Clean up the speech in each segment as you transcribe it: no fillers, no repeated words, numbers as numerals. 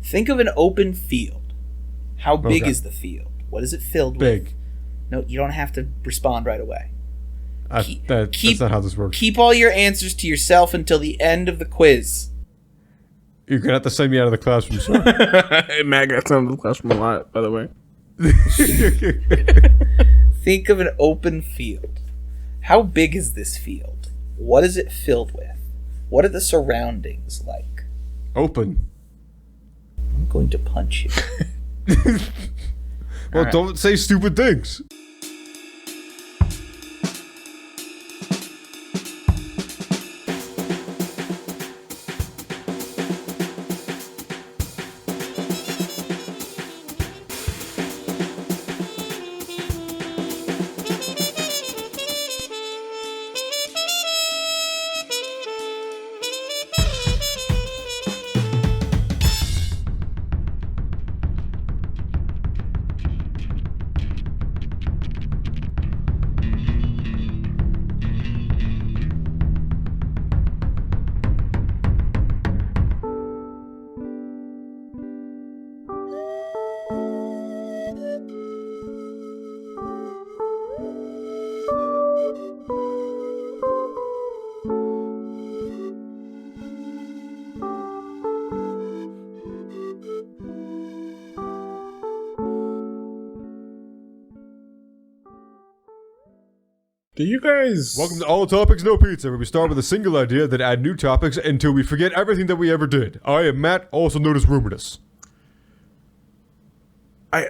Think of an open field. How big is the field? What is it filled with? Big. No, you don't have to respond right away. That's not how this works. Keep all your answers to yourself until the end of the quiz. You're going to have to send me out of the classroom, sir. Hey, Matt got sent out of the classroom a lot, by the way. Think of an open field. How big is this field? What is it filled with? What are the surroundings like? Open. I'm going to punch you. Well, right. Don't say stupid things. Do you guys... Welcome to All Topics No Pizza, where we start with a single idea, then add new topics until we forget everything that we ever did. I am Matt, also known as Rhuminus. I'm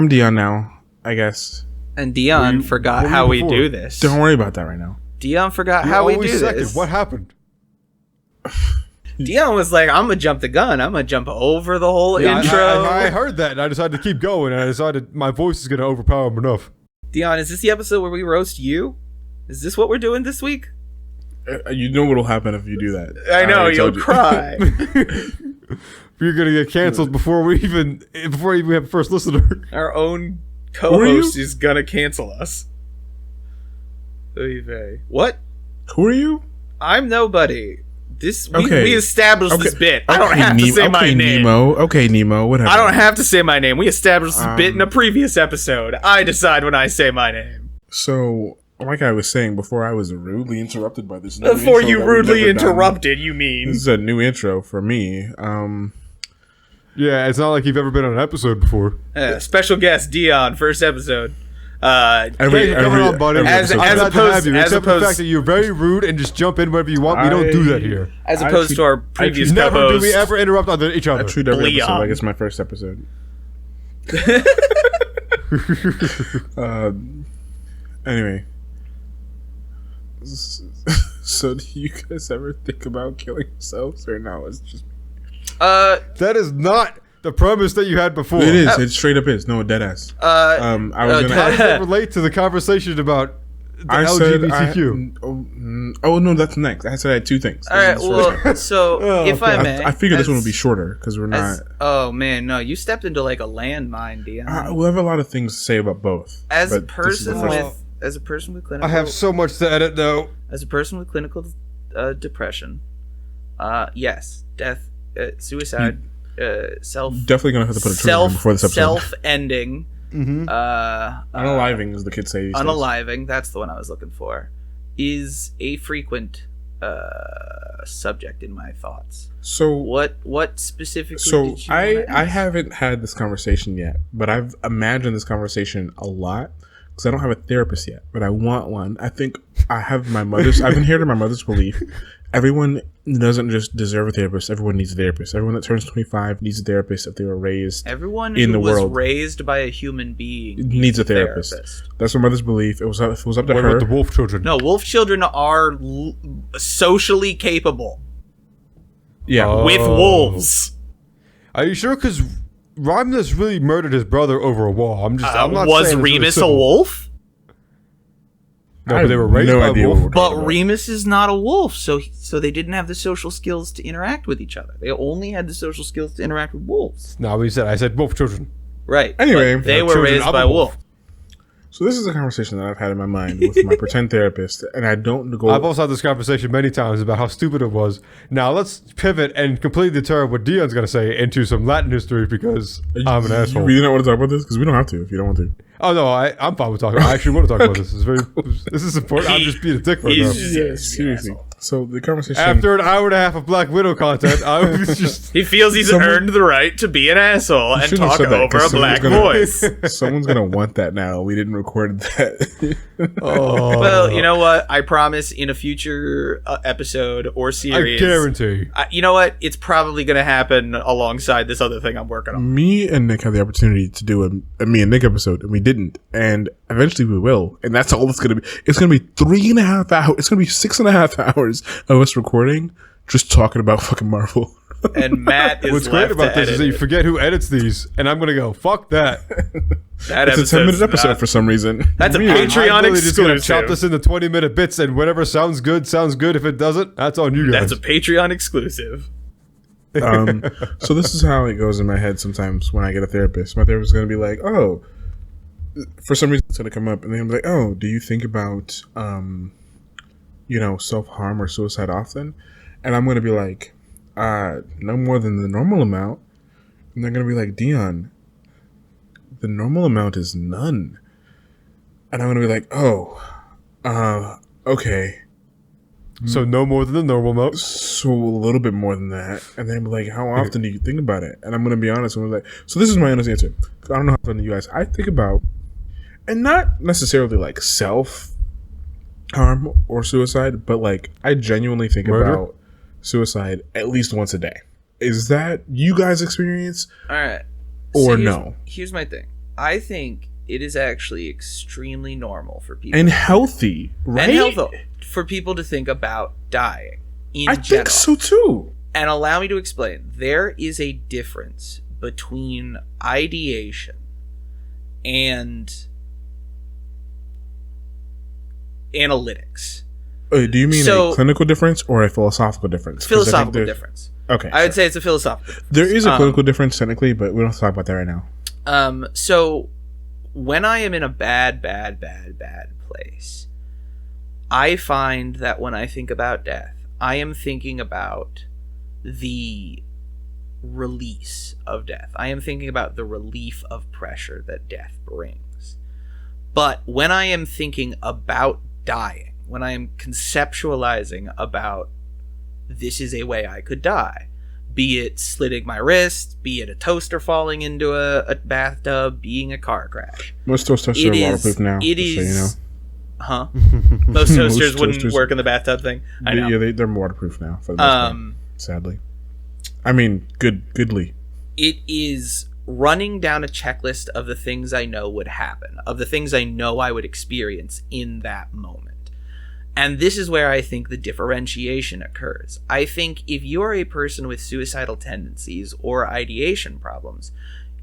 Deion now, I guess. And Deion forgot how we do this. Don't worry about that right now. Deion forgot how we do this. What happened? Deion was like, I'm going to jump the gun. I'm going to jump over the whole intro. I heard that, and I decided to keep going, and I decided my voice is going to overpower him enough. Deion, is this the episode where we roast you? Is this what we're doing this week? You know what'll happen if you do that. I know, you'll cry. You're going to get canceled before we even have a first listener. Our own co-host is going to cancel us. What? Who are you? I'm nobody. We established this bit. I don't have to say my name. Nemo, whatever. I don't have to say my name. We established this bit in a previous episode. I decide when I say my name. So, like I was saying before, I was rudely interrupted by this. Before you rudely interrupted, you mean? This is a new intro for me. Yeah, it's not like you've ever been on an episode before. Special guest Deion, first episode. Except for the fact that you're very rude and just jump in wherever you want. We don't do that here. As opposed to our previous never do we ever interrupt each other. I treat every episode like it's my first episode. Anyway. So do you guys ever think about killing yourselves or no? It's just that is not the premise that you had before. It is. It straight up is. No, dead ass. How does that relate to the conversation about the LGBTQ? No, that's next. I said I had two things. All right. Well, so if I may, I figured this one would be shorter because we're not. Oh man, no! You stepped into like a landmine, Deion. We'll have a lot of things to say about both. As a person with clinical, I have so much to edit though. As a person with clinical depression, yes, death, suicide. Definitely gonna have to put a trigger in before this episode. Self-ending. Mm-hmm. Unaliving, as the kids say. Unaliving. That's the one I was looking for. Is a frequent subject in my thoughts. So what specifically? So did you I haven't had this conversation yet, but I've imagined this conversation a lot because I don't have a therapist yet, but I want one. I think I have my mother's. I've inherited my mother's belief. Everyone doesn't just deserve a therapist. Everyone needs a therapist. Everyone that turns 25 needs a therapist if they were raised in the world. Raised by a human being needs a therapist. That's my mother's belief. If it was up to her. What about the wolf children? No, wolf children are socially capable. Yeah. With wolves. Are you sure? Because Rhuminus really murdered his brother over a wall. I'm not was saying Remus a wolf? No, but they were raised by a wolf. But Remus is not a wolf, so they didn't have the social skills to interact with each other. They only had the social skills to interact with wolves. No, I said wolf children. Right. Anyway, they were raised by wolf. So this is a conversation that I've had in my mind with my pretend therapist, and I don't go. I've also had this conversation many times about how stupid it was. Now let's pivot and completely turn what Dion's going to say into some Latin history because I'm an asshole. You really don't want to talk about this? Because we don't have to if you don't want to. Oh no, I'm fine with talking. I actually want to talk about this. This is important. I'm just being a dick right now. Seriously. So the conversation After an hour and a half of Black Widow content, I was just He feels he's earned the right to be an asshole and shouldn't have talk said that, over 'cause a black someone's voice. someone's gonna want that now. We didn't record that. Well, you know what? I promise in a future episode or I series, guarantee. you know what? It's probably going to happen alongside this other thing I'm working on. Me and Nick had the opportunity to do a me and Nick episode, and we didn't. And eventually we will. And that's all it's gonna be. It's gonna be 3.5 hours. It's gonna be 6.5 hours of us recording, just talking about fucking Marvel. And Matt is What's left great about to this is that you edit forget who edits these, and I'm gonna go fuck that. that It's a 10-minute episode not- for some reason. That's a Weird. Patreon I'm literally just gonna exclusive. chop this into 20-minute bits, and whatever sounds good. If it doesn't, that's on you guys. That's a Patreon exclusive. So this is how it goes in my head sometimes when I get a therapist. My therapist is going to be like, oh, for some reason it's going to come up, and then I'm like, oh, do you think about, self-harm or suicide often? And I'm going to be like, no more than the normal amount. And they're going to be like, Deion, the normal amount is none. And I'm going to be like, oh, okay. So no more than the normal amount. So a little bit more than that. And then like, how often do you think about it? And I'm going to be honest. I'm like, so this is my honest answer. I don't know how often you guys, I think about, and not necessarily like self-harm or suicide, but like I genuinely think Murder? about suicide at least once a day. Is that you guys' experience? All right. Or here's, no? Here's my thing. I think it is actually extremely normal for people And healthy, right? and healthy for people to think about dying in I general. think so too. And allow me to explain. There is a difference between ideation and analytics. Do you mean So- a clinical difference or a philosophical difference? 'Cause I think Philosophical there's- difference. Okay. I would say it's a philosophical difference. There is a clinical difference technically, but we don't have to talk about that right now. So when I am in a bad place, I find that when I think about death, I am thinking about the release of death. I am thinking about the relief of pressure that death brings. But when I am thinking about dying, when I am conceptualizing about this is a way I could die, be it slitting my wrist, be it a toaster falling into a bathtub, being a car crash. Most toasters are waterproof now. It just is. so you know. Huh? Most toasters wouldn't toasters- work in the bathtub thing. I know. Yeah, they're waterproof now for the most part, sadly. I mean, goodly. It is running down a checklist of the things I know would happen, of the things I know I would experience in that moment. And this is where I think the differentiation occurs. I think if you're a person with suicidal tendencies or ideation problems,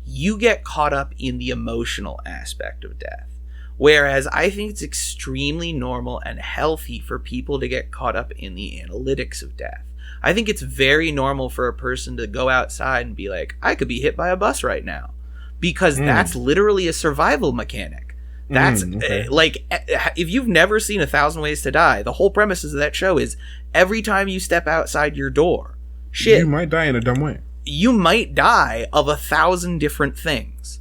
you get caught up in the emotional aspect of death. Whereas I think it's extremely normal and healthy for people to get caught up in the analytics of death. I think it's very normal for a person to go outside and be like, I could be hit by a bus right now. Because that's literally a survival mechanic. That's okay. like, if you've never seen 1,000 Ways to Die, the whole premise of that show is every time you step outside your door, shit, You might die in a dumb way. you might die of 1,000 different things.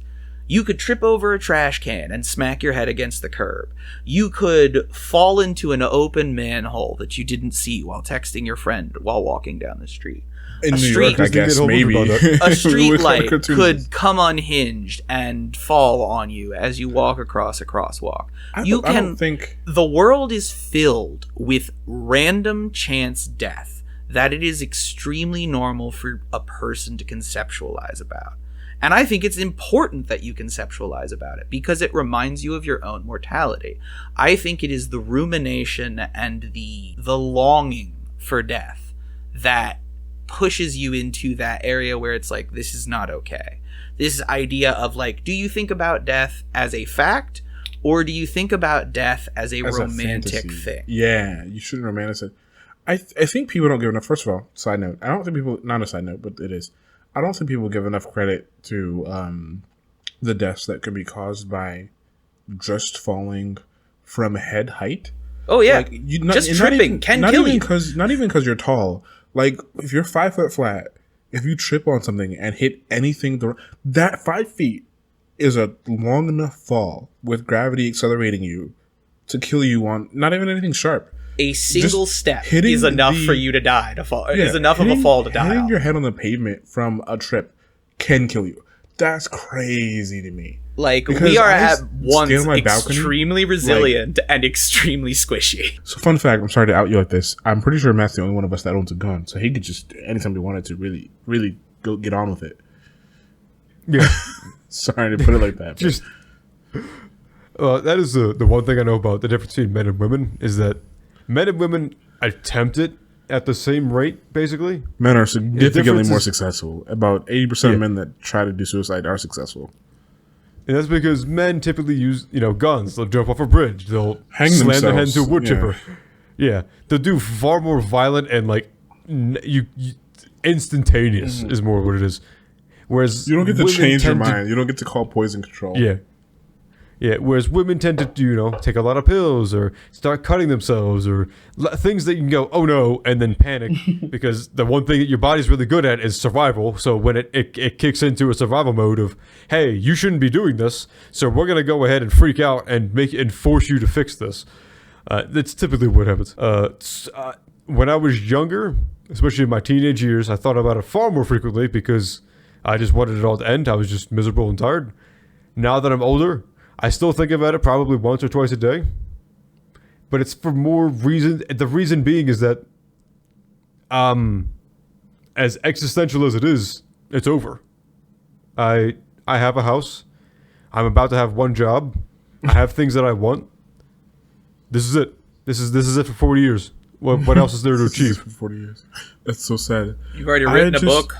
You could trip over a trash can and smack your head against the curb. You could fall into an open manhole that you didn't see while texting your friend while walking down the street. In A New street- York, I Disney guess, did a whole movie maybe. about that. A street With light cartoons. could come unhinged and fall on you as you walk across a crosswalk. I You don't can. think... The world is filled with random chance death that it is extremely normal for a person to conceptualize about. And I think it's important that you conceptualize about it because it reminds you of your own mortality. I think it is the rumination and the longing for death that pushes you into that area where it's like, this is not okay. This idea of like, do you think about death as a fact or do you think about death as a as a romantic fantasy. thing? Yeah, you shouldn't romanticize it. I think people don't give enough... First of all, side note. I don't think people... Not a side note, but it is. I don't think people give enough credit to the deaths that could be caused by just falling from head height. Oh yeah, Like, just tripping can kill you. Not even because you're tall. Like, if you're 5 foot flat, if you trip on something and hit anything, that 5 feet is a long enough fall with gravity accelerating you to kill you on not even anything sharp. A single Just step hitting is enough for you to die. Is enough of a fall to die. Hitting off. your head on the pavement from a trip can kill you. That's crazy to me. Like, Because we are I at stand once on my balcony, extremely resilient and extremely squishy. So, fun fact, I'm sorry to out you like this. I'm pretty sure Matt's the only one of us that owns a gun. So he could just, anytime he wanted to, really, really go get on with it. Yeah. Sorry to put it like that. Just that is the one thing I know about the difference between men and women is that men and women attempt it at the same rate, basically. Men are significantly more is- successful. About 80% of men that try to do suicide are successful. And that's because men typically use, guns. They'll jump off a bridge. They'll Hang slam their head themselves. into a wood Yeah. chipper. Yeah. They'll do far more violent and instantaneous is more what it is. Whereas You don't get to women change your tend to- mind. You don't get to call poison control. Yeah. Yeah, whereas women tend to, take a lot of pills or start cutting themselves or things that you can go, oh no, and then panic because the one thing that your body's really good at is survival. So when it kicks into a survival mode of, hey, you shouldn't be doing this, so we're going to go ahead and freak out and force you to fix this. That's typically what happens. When I was younger, especially in my teenage years, I thought about it far more frequently because I just wanted it all to end. I was just miserable and tired. Now that I'm older, I still think about it probably once or twice a day, but it's for more reason. The reason being is that, as existential as it is, it's over. I have a house. I'm about to have one job. I have things that I want. This is it. This is it for 40 years. What else is there to achieve? For 40 years. That's so sad. You've already written a book,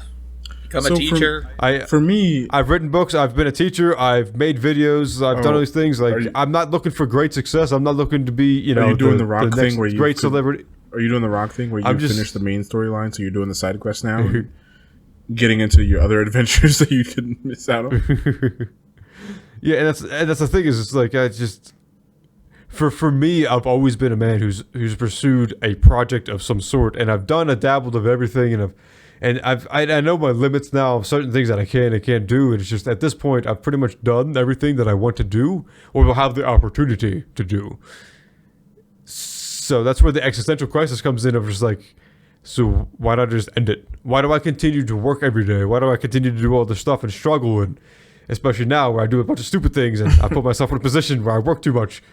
become a teacher. For me, I've written books. I've been a teacher. I've made videos. I've done all these things. I'm not looking for great success. I'm not looking to be, are you doing the rock next thing where you great celebrity. Are you doing the rock thing where you I'm just- finish the main storyline, so you're doing the side quest now, getting into your other adventures that you couldn't miss out on? Yeah, and that's the thing is, it's like I just for me, I've always been a man who's pursued a project of some sort, and I've dabbled of everything, and I know my limits now of certain things that I can and can't do. And it's just at this point, I've pretty much done everything that I want to do or will have the opportunity to do. So that's where the existential crisis comes in of just like, so why not just end it? Why do I continue to work every day? Why do I continue to do all this stuff and struggle? And especially now where I do a bunch of stupid things and I put myself in a position where I work too much.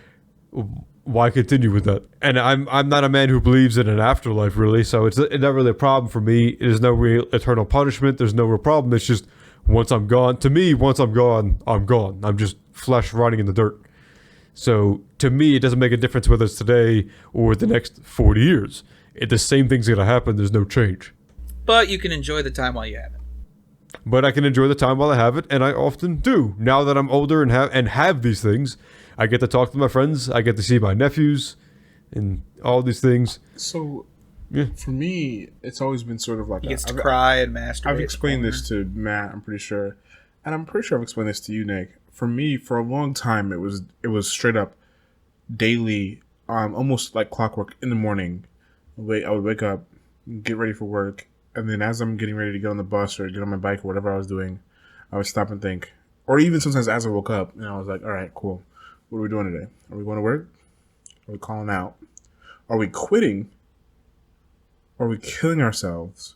Why continue with that? And I'm not a man who believes in an afterlife, really. So it's not really a problem for me. There's no real eternal punishment. There's no real problem. It's just once I'm gone. To me, once I'm gone, I'm gone. I'm just flesh rotting in the dirt. So to me, it doesn't make a difference whether it's today or the next 40 years. The same thing's going to happen. There's no change. But you can enjoy the time while you have it. But I can enjoy the time while I have it, and I often do. Now that I'm older and have these things, I get to talk to my friends. I get to see my nephews, and all these things. So, yeah. For me, it's always been sort of like He gets to cry and masturbate. I've explained this to Matt, I'm pretty sure, and I'm pretty sure I've explained this to you, Nick. For me, for a long time, it was straight up daily, almost like clockwork. In the morning, I would wake up, get ready for work, and then as I'm getting ready to get on the bus or get on my bike or whatever I was doing, I would stop and think, or even sometimes as I woke up, and I was like, all right, cool. What are we doing today? Are we going to work? Are we calling out? Are we quitting? Are we killing ourselves?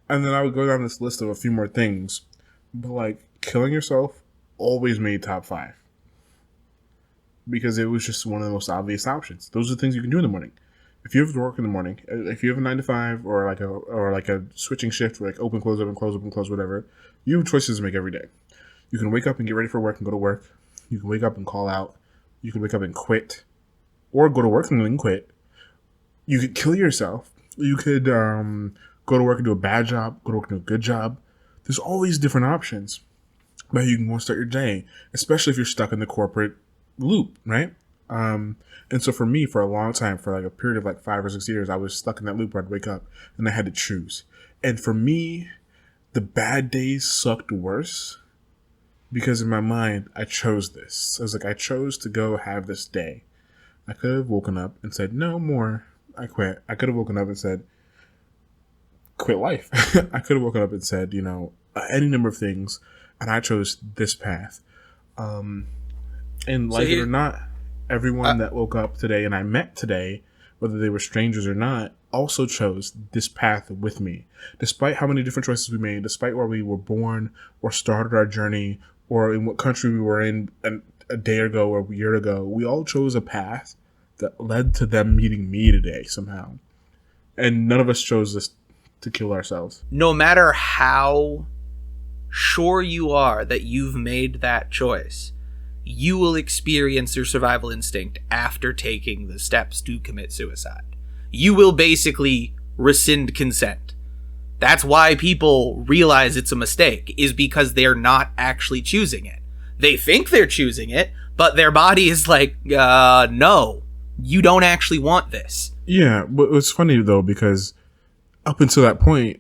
And then I would go down this list of a few more things. But like killing yourself always made top 5. Because it was just one of the most obvious options. Those are the things you can do in the morning. If you have to work in the morning, if you have a 9 to 5 or like a switching shift, like open, close, whatever, you have choices to make every day. You can wake up and get ready for work and go to work. You can wake up and call out. You can wake up and quit. Or go to work and then quit. You could kill yourself. You could go to work and do a bad job. Go to work and do a good job. There's all these different options that you can go and start your day. Especially if you're stuck in the corporate loop, right? And so for me, for a long time, for like a period of like 5 or 6 years, I was stuck in that loop where I'd wake up and I had to choose. And for me, the bad days sucked worse because in my mind, I chose this. I was like, I chose to go have this day. I could have woken up and said, no more. I quit. I could have woken up and said, quit life. I could have woken up and said, any number of things. And I chose this path. And like it or not, everyone that woke up today and I met today, whether they were strangers or not, also chose this path with me. Despite how many different choices we made, despite where we were born or started our journey or in what country we were in a day ago or a year ago, we all chose a path that led to them meeting me today somehow. And none of us chose this to kill ourselves. No matter how sure you are that you've made that choice, you will experience your survival instinct after taking the steps to commit suicide. You will basically rescind consent. That's why people realize it's a mistake, is because they're not actually choosing it. They think they're choosing it, but their body is like, no, you don't actually want this. Yeah, but it's funny though, because up until that point,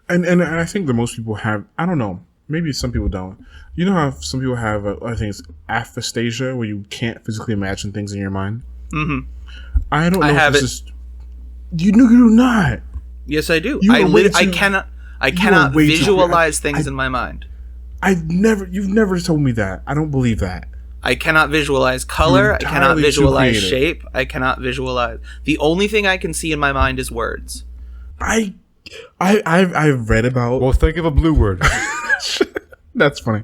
and I think that most people have, I don't know, maybe some people don't. You know how some people have, I think it's aphastasia, where you can't physically imagine things in your mind? Mm-hmm. I don't know. I have it. You do not. Yes, I do. You I cannot visualize things in my mind. You've never told me that. I don't believe that. I cannot visualize color. I cannot visualize shape. I cannot visualize. The only thing I can see in my mind is words. I've read about. Well, think of a blue word. That's funny.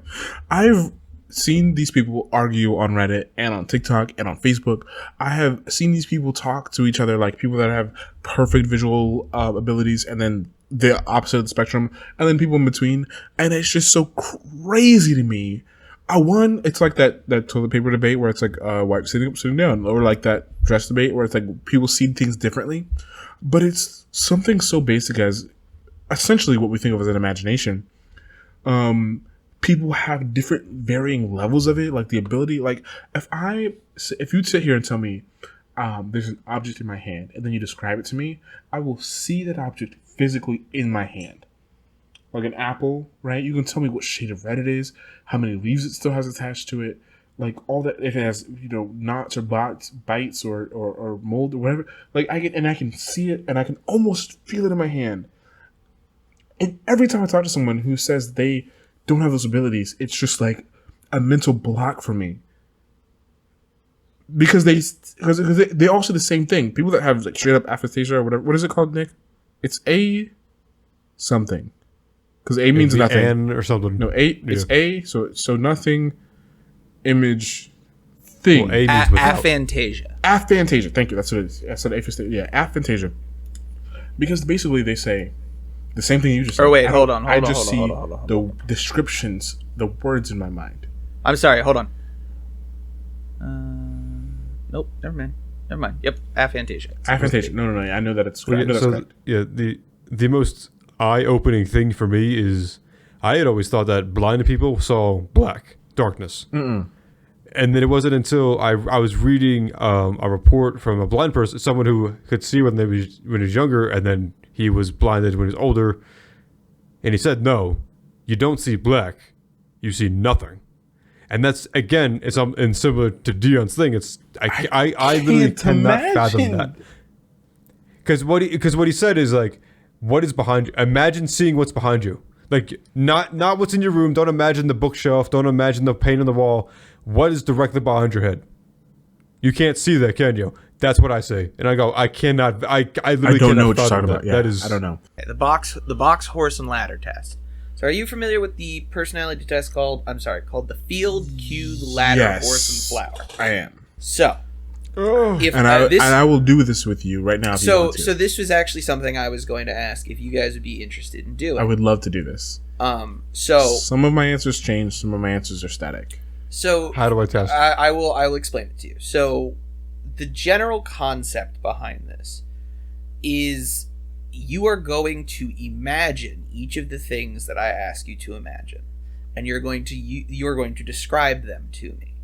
I've seen these people argue on Reddit and on TikTok and on Facebook. I have seen these people talk to each other like people that have perfect visual abilities, and then the opposite of the spectrum, and then people in between. And it's just so crazy to me. It's like that toilet paper debate where it's like white sitting up, sitting down, or like that dress debate where it's like people see things differently. But it's something so basic as essentially what we think of as an imagination. People have different varying levels of it, like the ability, like if you'd sit here and tell me there's an object in my hand and then you describe it to me, I will see that object physically in my hand. Like an apple, right? You can tell me what shade of red it is, how many leaves it still has attached to it, like all that, if it has, knots or bites or mold or whatever. Like I can see it and I can almost feel it in my hand. And every time I talk to someone who says they don't have those abilities, it's just like a mental block for me. Because they all say the same thing. People that have like straight up aphasia or whatever. What is it called, Nick? It's A something. Because A means nothing. N or something. No, A. Yeah. It's A. So nothing. Image. Thing. Well, A means without. Aphantasia. Aphantasia. Thank you. That's what it is. I said aphasia. Yeah, aphantasia. Because basically they say the same thing you just said. Or wait, hold on. I just see the descriptions, the words in my mind. I'm sorry. Hold on. Nope. Never mind. Yep. Aphantasia. Aphantasia. No. I know that it's correct. Yeah. The most eye-opening thing for me is I had always thought that blind people saw black darkness. Mm-mm. And then it wasn't until I was reading a report from a blind person, someone who could see when he was younger, and then he was blinded when he was older. And he said, no, you don't see black, you see nothing. And that's, again, it's similar to Deion's thing. I literally cannot fathom that. Because what he said is like, what is behind you? Imagine seeing what's behind you. Like, not what's in your room. Don't imagine the bookshelf. Don't imagine the paint on the wall. What is directly behind your head? You can't see that, can you? That's what I say. And I go, I cannot. I literally don't know cannot what you're talking that. about. Yeah, that is, I don't know. The box, horse, and ladder test. So, are you familiar with the personality test called the Field, Cue, Ladder, Horse, and Flower? I am. So, I will do this with you right now. So this was actually something I was going to ask if you guys would be interested in doing. I would love to do this. So some of my answers change. Some of my answers are static. So how do I test? I will explain it to you. So the general concept behind this is you are going to imagine each of the things that I ask you to imagine, and you're going to describe them to me.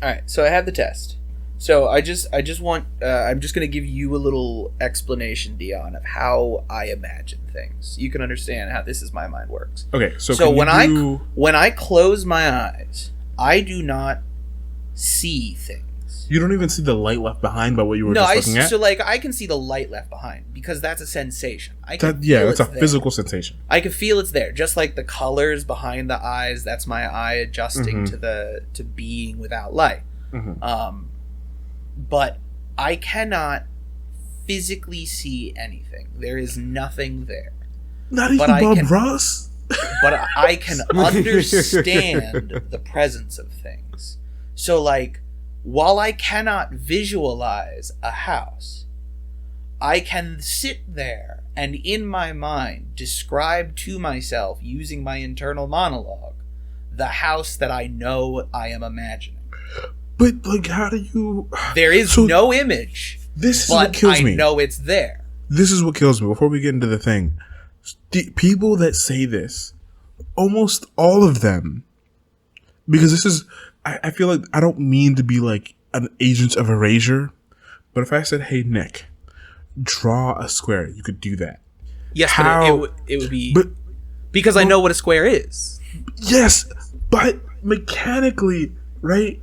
All right. So I have the test. So I just want I'm just going to give you a little explanation, Deion, of how I imagine things. You can understand how this is my mind works. Okay, so when I close my eyes, I do not see things. You don't even see the light left behind by what you were just looking at? So like I can see the light left behind because that's a sensation. That's a physical sensation. I can feel it's there, just like the colors behind the eyes. That's my eye adjusting to being without light. Mm-hmm. But I cannot physically see anything. There is nothing there. Not even Bob Ross? But I can understand the presence of things. So, like, while I cannot visualize a house, I can sit there and in my mind describe to myself, using my internal monologue, the house that I know I am imagining. But, like, how do you... There is no image, this is what kills me. I know it's there. This is what kills me. Before we get into the thing, the people that say this, almost all of them, because this is... I feel like I don't mean to be, like, an agent of erasure, but if I said, hey, Nick, draw a square, you could do that. Yes, but it would be... because I know what a square is. Yes, but mechanically, right...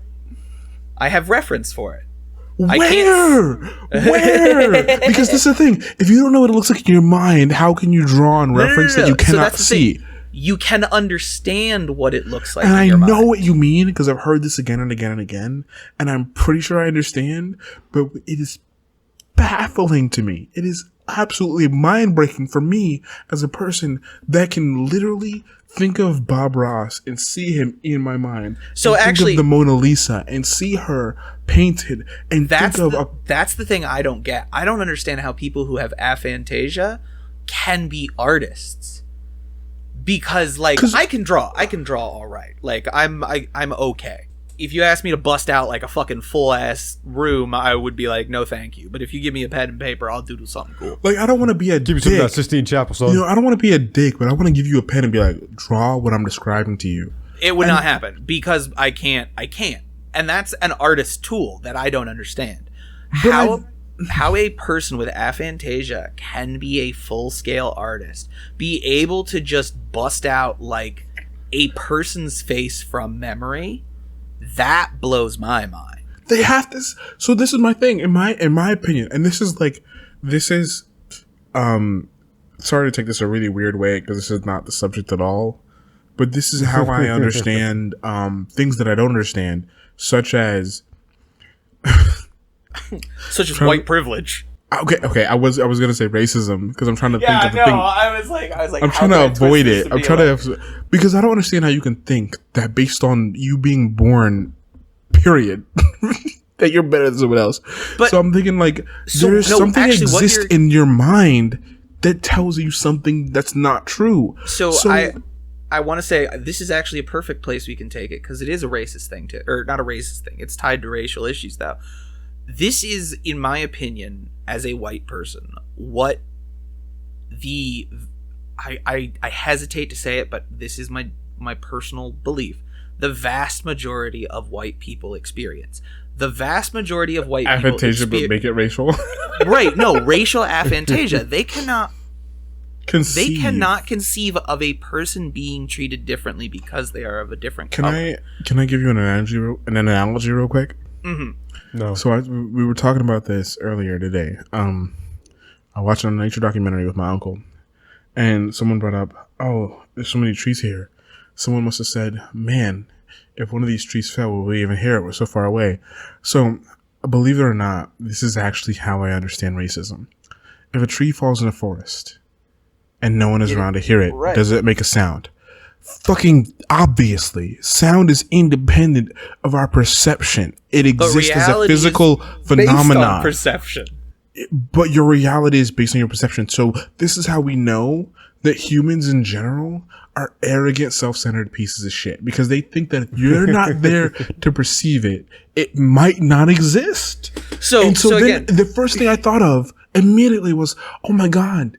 I have reference for it. Where? Because this is the thing. If you don't know what it looks like in your mind, how can you draw on reference that you cannot see? You can understand what it looks like. And I know what you mean because I've heard this again and again and again, and I'm pretty sure I understand. But it is baffling to me. It is absolutely mind-breaking for me as a person that can literally think of Bob Ross and see him in my mind. So and actually, think of the Mona Lisa and see her painted and that's the thing I don't get. I don't understand how people who have aphantasia can be artists. Because like I can draw all right. Like I'm okay. If you ask me to bust out like a fucking full ass room, I would be like, no, thank you. But if you give me a pen and paper, I'll doodle something cool. Like I don't want to be a give dick. you some of that Sistine Chapel, son. You know, I don't want to be a dick, but I want to give you a pen and be like, draw what I'm describing to you. It would not happen because I can't, and that's an artist tool that I don't understand. How a person with aphantasia can be a full scale artist, be able to just bust out like a person's face from memory. That blows my mind. They have this. So this is my thing, in my opinion, and this is sorry to take this a really weird way because this is not the subject at all, but this is how I understand things that I don't understand, such as white privilege. Okay. I was gonna say racism because I'm trying to think of the thing. I was like, I'm trying to avoid it. I'm trying to because I don't understand how you can think that based on you being born, period, that you're better than someone else. But so I'm thinking like there's something exists in your mind that tells you something that's not true. So I want to say this is actually a perfect place we can take it because it is a racist thing or not a racist thing. It's tied to racial issues though. This is, in my opinion, as a white person, what I hesitate to say it, but this is my personal belief. The vast majority of white people experience. The vast majority of white people aphantasia, but make it racial. Right? No, racial aphantasia. They cannot conceive. They cannot conceive of a person being treated differently because they are of a different color. Can I give you an analogy real quick? Mm-hmm. No. So we were talking about this earlier today. I watched a nature documentary with my uncle, and someone brought up, "Oh, there's so many trees here." Someone must have said, "Man, if one of these trees fell, would we even hear it? We're so far away." So, believe it or not, this is actually how I understand racism. If a tree falls in a forest and no one is around to hear it, right. Does it make a sound? Fucking obviously, sound is independent of our perception. It exists as a physical phenomenon. Based on perception. But your reality is based on your perception. So this is how we know that humans in general are arrogant, self-centered pieces of shit because they think that if you're not there to perceive it, it might not exist. So then again, the first thing I thought of immediately was, oh my God,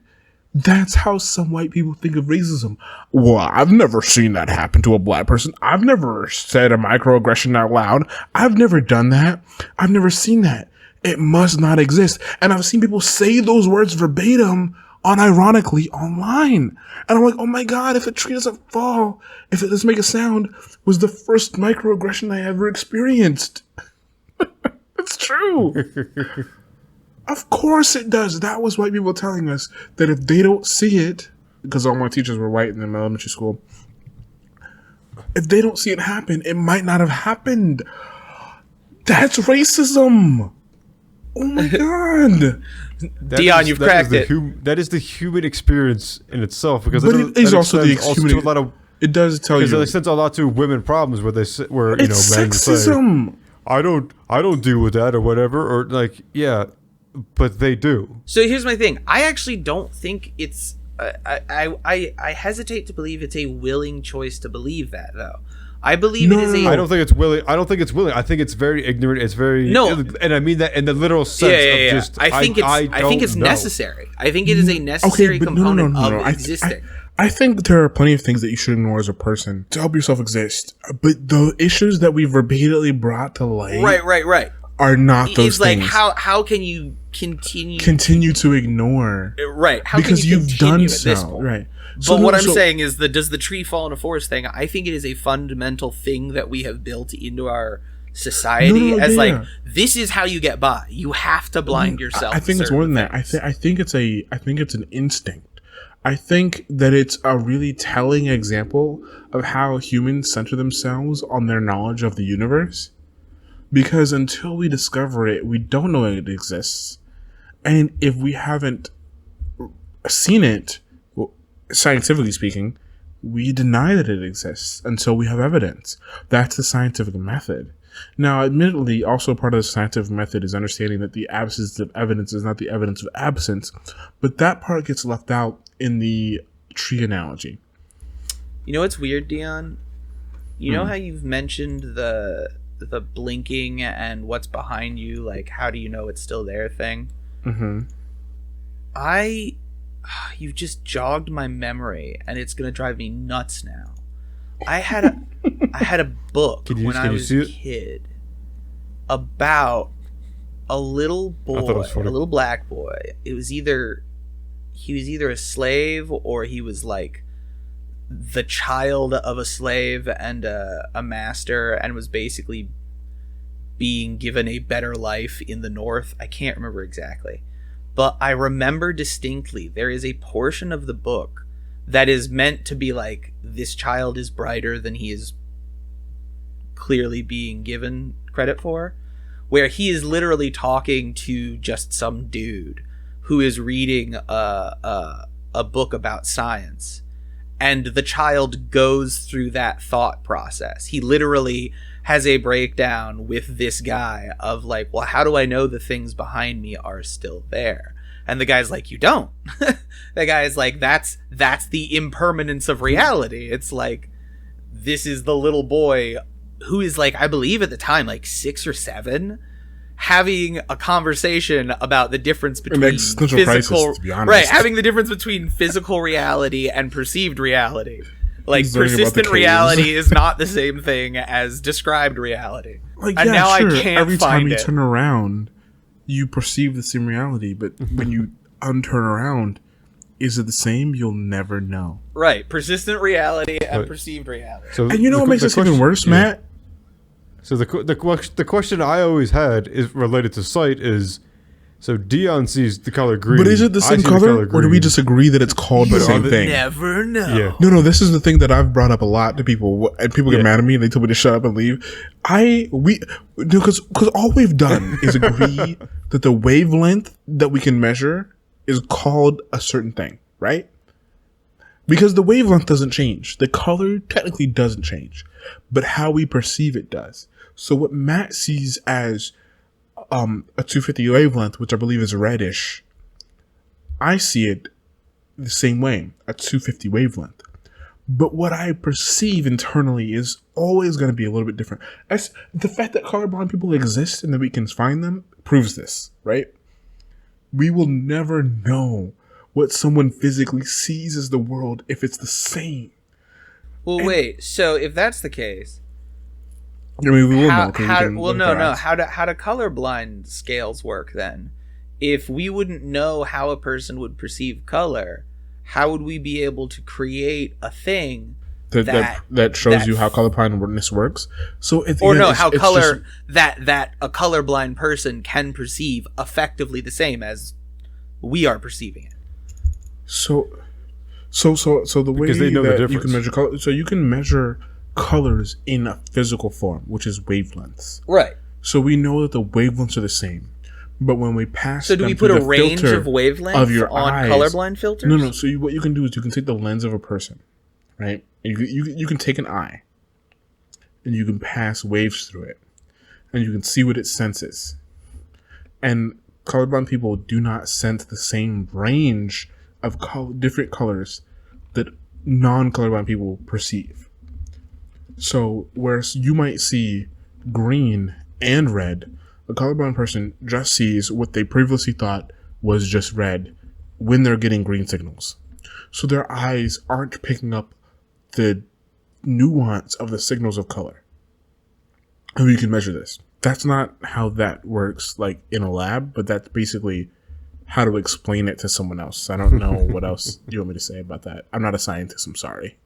That's how some white people think of racism. Well, I've never seen that happen to a black person. I've never said a microaggression out loud. I've never done that. I've never seen that. It must not exist. And I've seen people say those words verbatim unironically online. And I'm like, oh my God, if a tree doesn't fall, if it doesn't make a sound, was the first microaggression I ever experienced. It's true. Of course it does. That was white people telling us that if they don't see it, because all my teachers were white in elementary school, if they don't see it happen, it might not have happened. That's racism. Oh my God. Deion, you've cracked it. That is the human experience in itself, because But it is also the human. to a lot of, it does tell you. because it extends a lot to women problems where It's men say, sexism. I don't deal with that or whatever, or like, yeah, but they do. So here's my thing. I actually don't think it's. I hesitate to believe it's a willing choice to believe that, though. I believe it is a. I don't think it's willing. I think it's very ignorant. It's very and I mean that in the literal sense of just. I think it's necessary. I think it is a necessary component of existing. I think there are plenty of things that you should ignore as a person to help yourself exist. But the issues that we've repeatedly brought to light, right, are not those things. It's like how can you continue to ignore? Right, how because can you you've done at this so. point? Right. But what I'm saying is that does the tree fall in a forest thing? I think it is a fundamental thing that we have built into our society like this is how you get by. You have to blind yourself. I think it's more than that. I think it's an instinct. I think that it's a really telling example of how humans center themselves on their knowledge of the universe. Because until we discover it, we don't know it exists. And if we haven't seen it, scientifically speaking, we deny that it exists until we have evidence. That's the scientific method. Now, admittedly, also part of the scientific method is understanding that the absence of evidence is not the evidence of absence, but that part gets left out in the tree analogy. You know what's weird, Deion? You know how you've mentioned the blinking and what's behind you, like how do you know it's still there thing? Mm-hmm. You've just jogged my memory, and it's gonna drive me nuts now. I had a book when I was a kid about a little boy, a little black boy. He was either a slave or he was like the child of a slave and a master, and was basically being given a better life in the North. I can't remember exactly. But I remember distinctly there is a portion of the book that is meant to be like, this child is brighter than he is clearly being given credit for, where he is literally talking to just some dude who is reading a book about science. And the child goes through that thought process. He literally has a breakdown with this guy of like, well, how do I know the things behind me are still there? And the guy's like, you don't. The guy's like, that's the impermanence of reality. It's like, this is the little boy who is like, I believe at the time, like 6 or 7, having a conversation about the difference between physical, crisis, to be honest. Right, having the difference between physical reality and perceived reality. Like, persistent reality is not the same thing as described reality. Like, and now sure. I can't Every time find you it. turn around, you perceive the same reality, but when you unturn around, is it the same? You'll never know. Right, persistent reality and perceived reality. So and you know what makes this even worse, Matt? So the question I always had is related to sight is, so Deion sees the color green. But is it the same color, or do we just agree that it's called the same thing? Never know. Yeah. No, this is the thing that I've brought up a lot to people, and people get mad at me. They told me to shut up and leave. Because all we've done is agree that the wavelength that we can measure is called a certain thing, right? Because the wavelength doesn't change. The color technically doesn't change, but how we perceive it does. So what Matt sees as a 250 wavelength, which I believe is reddish, I see it the same way, a 250 wavelength. But what I perceive internally is always going to be a little bit different. The fact that colorblind people exist and that we can find them proves this, right? We will never know what someone physically sees as the world if it's the same. Well, wait. So if that's the case, I mean, we will know. how We how can well look at no our no eyes. how do colorblind scales work then? If we wouldn't know how a person would perceive color, how would we be able to create a thing that shows you how colorblindness works? So it's or again, no, it's, how it's color just- that a colorblind person can perceive effectively the same as we are perceiving it? So the way Because they know the that you difference. can measure color, so you can measure colors in a physical form, which is wavelengths. Right. So we know that the wavelengths are the same, but when we pass, So do we them put through a the range filter of wavelengths of your on eyes- colorblind filters? No. So what you can do is you can take the lens of a person, right? You can take an eye, and you can pass waves through it, and you can see what it senses. And colorblind people do not sense the same range of different colors that non-colorblind people perceive. So whereas you might see green and red, a colorblind person just sees what they previously thought was just red when they're getting green signals. So their eyes aren't picking up the nuance of the signals of color. And you can measure this. That's not how that works like in a lab, but that's basically how to explain it to someone else. I don't know what else you want me to say about that. I'm not a scientist, I'm sorry.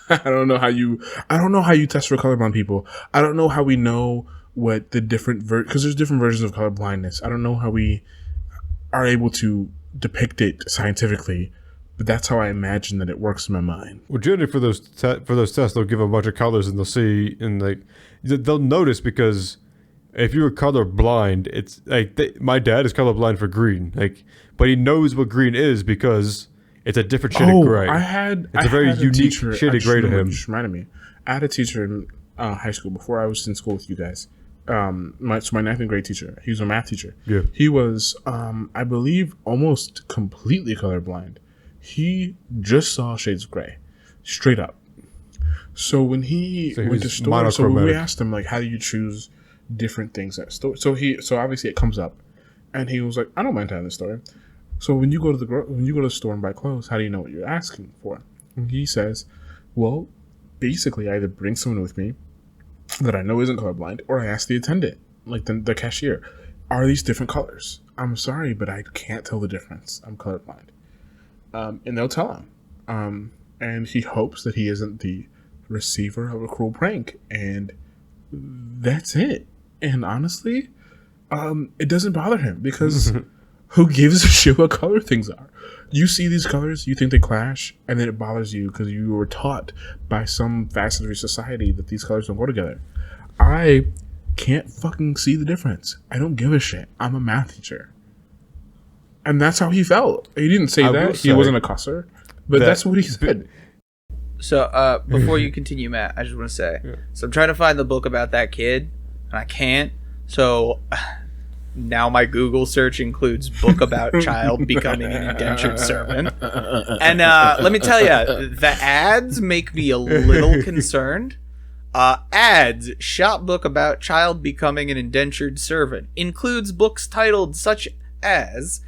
I don't know how you test for colorblind people. I don't know how we know what the different because there's different versions of color blindness. I don't know how we are able to depict it scientifically, but that's how I imagine that it works in my mind. Well, generally for those tests, they'll give a bunch of colors and they'll see, and like they'll notice, because if you're color blind, it's like my dad is color blind for green, like, but he knows what green is because it's a different shade of gray. It's a very unique shade of gray to him. Just reminded me. I had a teacher in high school before I was in school with you guys. My ninth grade teacher. He was a math teacher. Yeah. He was, I believe, almost completely colorblind. He just saw shades of gray, straight up. So when he went to store, so when we asked him like, how do you choose different things at store? So obviously it comes up, and he was like, I don't mind telling the story. So when you go to the store and buy clothes, how do you know what you're asking for? And he says, well, basically I either bring someone with me that I know isn't colorblind, or I ask the attendant, like the cashier, are these different colors? I'm sorry, but I can't tell the difference. I'm colorblind. And they'll tell him. And he hopes that he isn't the receiver of a cruel prank. And that's it. And honestly, it doesn't bother him, because who gives a shit what color things are? You see these colors, you think they clash, and then it bothers you because you were taught by some facet of your society that these colors don't go together. I can't fucking see the difference. I don't give a shit. I'm a math teacher. And that's how he felt. He didn't say that. He wasn't a cusser. But that's what he said. So, before you continue, Matt, I just want to say, so I'm trying to find the book about that kid, and I can't. So now my Google search includes book about child becoming an indentured servant. And let me tell you, the ads make me a little concerned. Ads, shop book about child becoming an indentured servant, includes books titled such as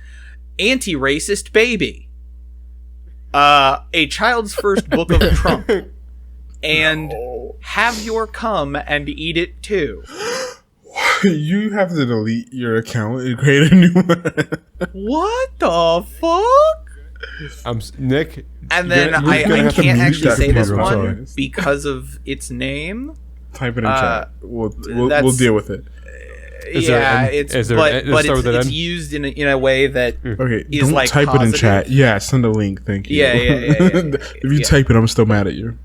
Anti-Racist Baby, A Child's First Book of Trump, and Have Your Cum and Eat It Too. You have to delete your account and create a new one. What the fuck? Nick. And then I can't actually say this one because of its name. Type it in chat. We'll deal with it. It's used in a way that is don't like type positive. it in chat. Yeah, send a link. Thank you. Yeah. If you type it, I'm still mad at you.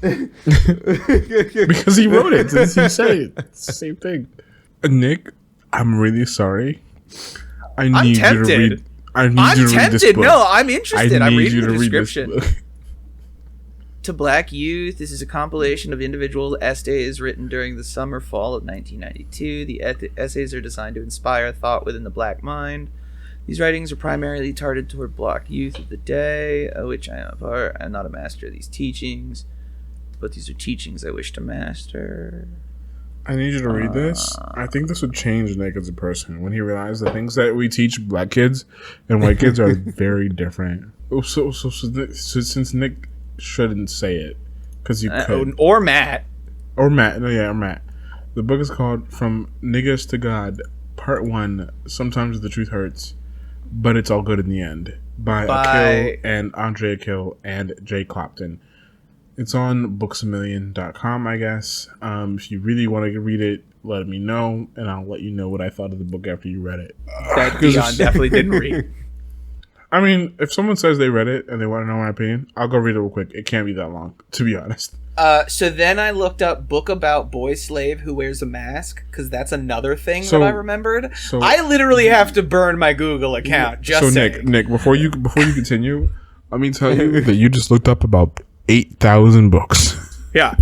Because he wrote it. He said it. It's the same thing. Nick, I'm really sorry. I need you to read. I need you to read this book. No, I'm interested. I'm reading the description. Read this book. To Black Youth, this is a compilation of individual essays written during the summer-fall of 1992. The essays are designed to inspire thought within the black mind. These writings are primarily targeted toward Black youth of the day, of which I am a part. I'm not a master of these teachings, but these are teachings I wish to master. I need you to read this. I think this would change Nick as a person when he realized the things that we teach black kids and white kids are very different. So since Nick shouldn't say it, because you could. Or Matt. Or Matt. No, yeah, or Matt. The book is called From Niggas to God, Part 1, Sometimes the Truth Hurts, but It's All Good in the End, by Akil and Andre Akil and Jay Clopton. It's on booksamillion.com, I guess. If you really want to read it, let me know, and I'll let you know what I thought of the book after you read it. That Deion definitely didn't read. I mean, if someone says they read it and they want to know my opinion, I'll go read it real quick. It can't be that long, to be honest. So then I looked up book about boy slave who wears a mask, because that's another thing that I remembered. So, I literally have to burn my Google account. Just saying. Nick, before you continue, let me tell you that you just looked up about 8,000 books. Yeah.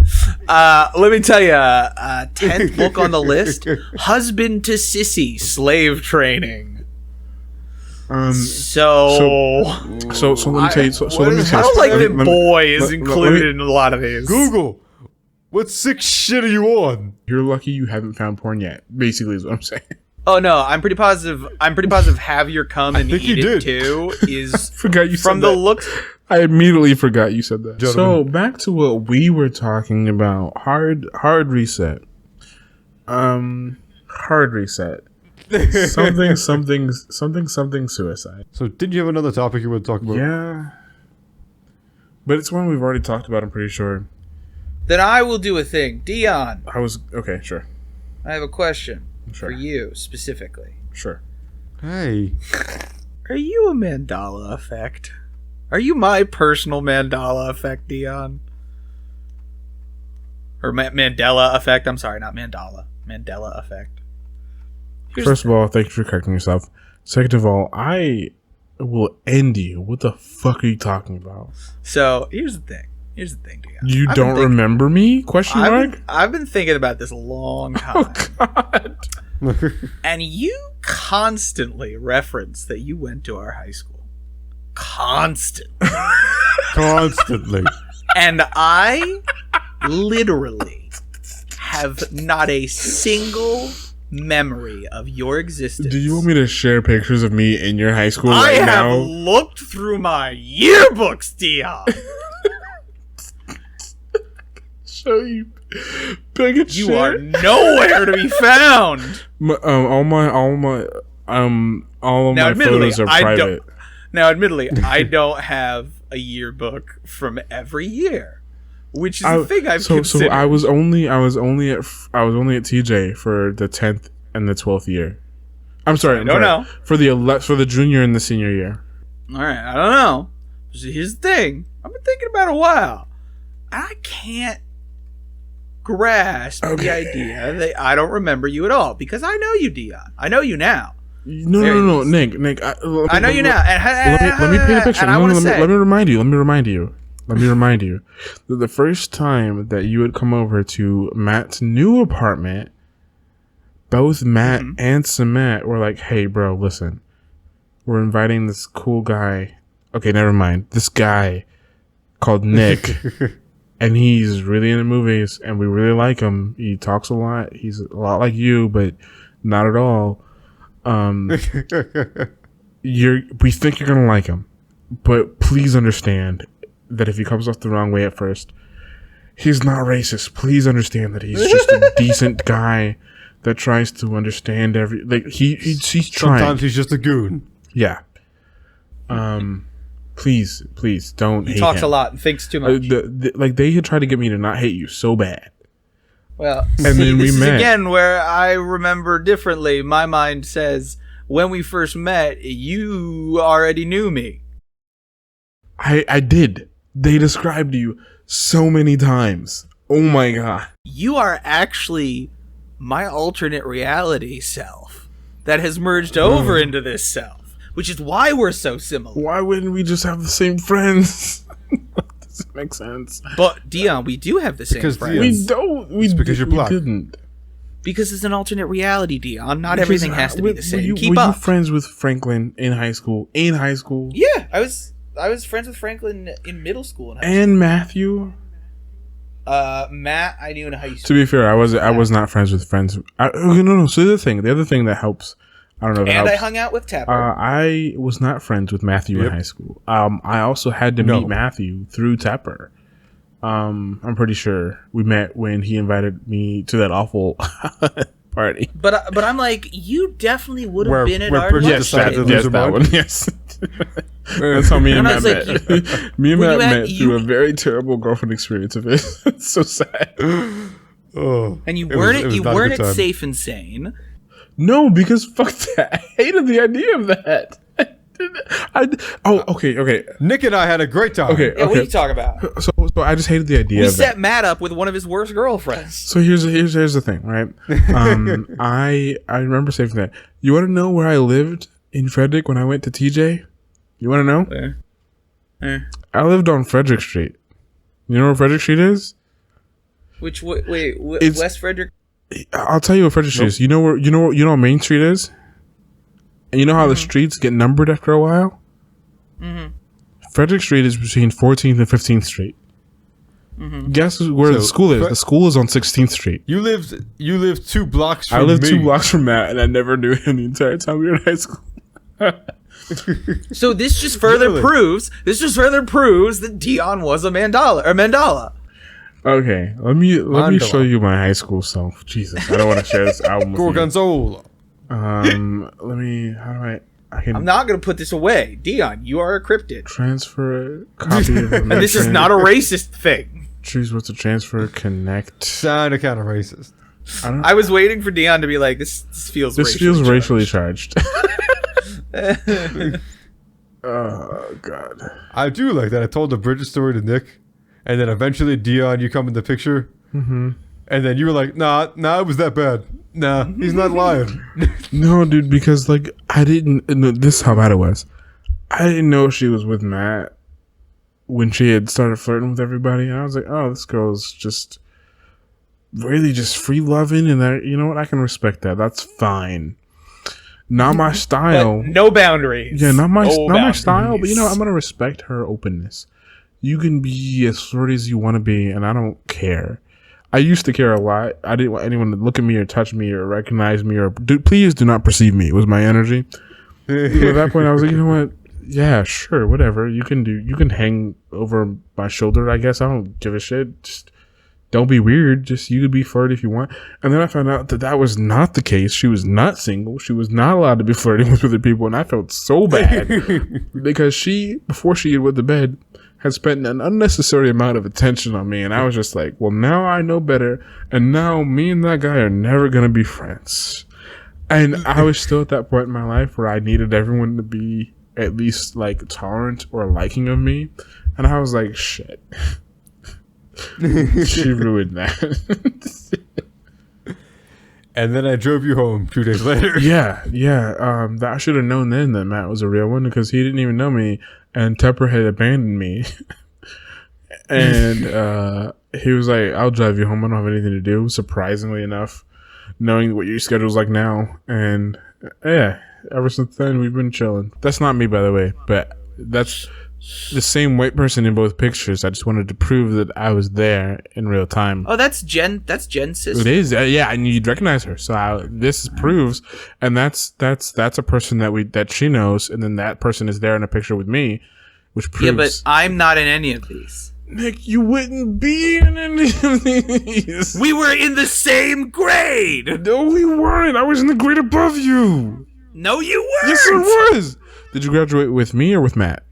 Let me tell you, 10th book on the list: Husband to Sissy, Slave Training. So let me tell you. I don't like that boy is included in a lot of these. Google, what sick shit are you on? You're lucky you haven't found porn yet. Basically, is what I'm saying. Oh no, I'm pretty positive. Have Your Come and Eat It Too is forgot you from said the that. looks. I immediately forgot you said that. Gentlemen. So back to what we were talking about. Hard reset. Hard reset. something suicide. So did you have another topic you want to talk about? Yeah. But it's one we've already talked about, I'm pretty sure. Then I will do a thing. Deion. Okay, sure. I have a question Sure. for you specifically. Sure. Hey. Are you a Mandela effect? Are you my personal Mandela effect, Deion? Or Mandela effect? I'm sorry, not Mandala. Mandela effect. First of all, thank you for correcting yourself. Second of all, I will end you. What the fuck are you talking about? So here's the thing, Deion. You don't remember me? Question mark? I've been thinking about this a long time. Oh God. And you constantly reference that you went to our high school. Constantly. And I literally have not a single memory of your existence. Do you want me to share pictures of me in your high school I right now? have looked through my yearbooks, Deion. Show you. Bigot You shit. are nowhere to be found. All my photos are private. Now, admittedly, I don't have a yearbook from every year, which is the thing I've considered. So I was only at TJ for the 10th and the 12th year. I'm sorry. I don't know for the junior and the senior year. All right, I don't know. So here's the thing: I've been thinking about it a while. I can't grasp the idea that I don't remember you at all, because I know you, Deion. I know you now. No, Nick. I know you now. Let me paint a picture. Let me remind you. That the first time that you would come over to Matt's new apartment, both Matt and Samet were like, "Hey, bro, listen, we're inviting this cool guy. Okay, never mind. This guy called Nick." And he's really into movies, and we really like him. He talks a lot. He's a lot like you, but not at all. We think you're gonna like him, but please understand that if he comes off the wrong way at first, he's not racist. Please understand that he's just a decent guy that tries to understand he's trying. Sometimes he's just a goon. Yeah. Please don't hate him. He talks a lot and thinks too much. They had tried to get me to not hate you so bad. Well, and then we this met. is again where I remember differently. My mind says, when we first met, you already knew me. I did. They described you so many times. Oh my God. You are actually my alternate reality self that has merged over into this self, which is why we're so similar. Why wouldn't we just have the same friends? Doesn't make sense. But Deion, we do have the same friends. We don't. Because you're black. We didn't. Because it's an alternate reality, Deion. Not everything has to be the same. Keep were up. You friends with Franklin in high school? Yeah, I was friends with Franklin in middle school. And Matthew. Matt, I knew in high To school. be fair, I was not friends with friends. No. So the other thing that helps. I don't know. If it And I helps. hung out with Tapper. I was not friends with Matthew in high school. I also had to meet Matthew through Tapper. I'm pretty sure we met when he invited me to that awful party. But I'm like, you definitely would have been at where our Bridget lunch decided table. to lose Yes, her that mind. one. Yes. That's how me and And I Matt was met. Me and when Matt you met- met you- through a very terrible girlfriend experience of it. It's so sad. Oh, And you it was- weren't it was you not a weren't good at time. Safe and Sane. No, because fuck that. I hated the idea of that. Okay. Nick and I had a great time. Okay. Yeah, what are you talking about? So I just hated the idea We of that. set Matt up with one of his worst girlfriends. So here's the thing, right? I remember saying that. You want to know where I lived in Frederick when I went to TJ? You want to know? I lived on Frederick Street. You know where Frederick Street is? It's- West Frederick? I'll tell you what Frederick Street is. You know where Main Street is? And you know how the streets get numbered after a while? Mm-hmm. Frederick Street is between 14th and 15th Street. Mm-hmm. Guess where the school is? The school is on 16th Street. You lived 2 blocks from I lived me. 2 blocks from Matt, and I never knew him the entire time we were in high school. So this just further proves that Deion was a Mandala. Okay, let me Mandela. show you my high school self. Jesus, I don't want to share this album with you. Gorgonzola. Let me. How do I can I'm not gonna put this away. Deion, you are a cryptid. transfer a copy of And this is not a racist thing. Choose what to transfer. Connect. Sound kind of racist. I was waiting for Deion to be like, this feels Racially charged. Oh God. I do like that. I told the Bridget story to Nick, and then eventually Deion, you come in the picture, and then you were like, "Nah, it was that bad. Nah, he's not lying." No, dude, because like I didn't. No, this is how bad it was. I didn't know she was with Matt when she had started flirting with everybody, and I was like, "Oh, this girl's just really just free loving," and that, you know what, I can respect that. That's fine. Not my style. But no boundaries. Yeah, not my boundaries. style. But you know, I'm gonna respect her openness. You can be as flirty as you want to be, and I don't care. I used to care a lot. I didn't want anyone to look at me or touch me or recognize me or please do not perceive me. It was my energy. At that point, I was like, you know what? Yeah, sure, whatever. You can hang over my shoulder, I guess. I don't give a shit. Just don't be weird. Just you could be flirty if you want. And then I found out that was not the case. She was not single. She was not allowed to be flirting with other people, and I felt so bad because she, before she went to bed, had spent an unnecessary amount of attention on me, and I was just like, well, now I know better, and now me and that guy are never gonna be friends. And I was still at that point in my life where I needed everyone to be at least like tolerant or liking of me, and I was like, shit. She ruined that. And then I drove you home 2 days later. Yeah. That I should have known then that Matt was a real one because he didn't even know me, and Tepper had abandoned me. And he was like, "I'll drive you home. I don't have anything to do." Surprisingly enough, knowing what your schedule's like now, and yeah, ever since then we've been chilling. That's not me, by the way, but that's the same white person in both pictures. I just wanted to prove that I was there in real time. Oh, that's Jen. That's Jen's sister. It is, yeah, and you'd recognize her. So this proves, and that's a person that she knows, and then that person is there in a picture with me, which proves. Yeah, but I'm not in any of these. Nick, you wouldn't be in any of these. We were in the same grade. No, we weren't. I was in the grade above you. No, you weren't. Yes, I was. Did you graduate with me or with Matt?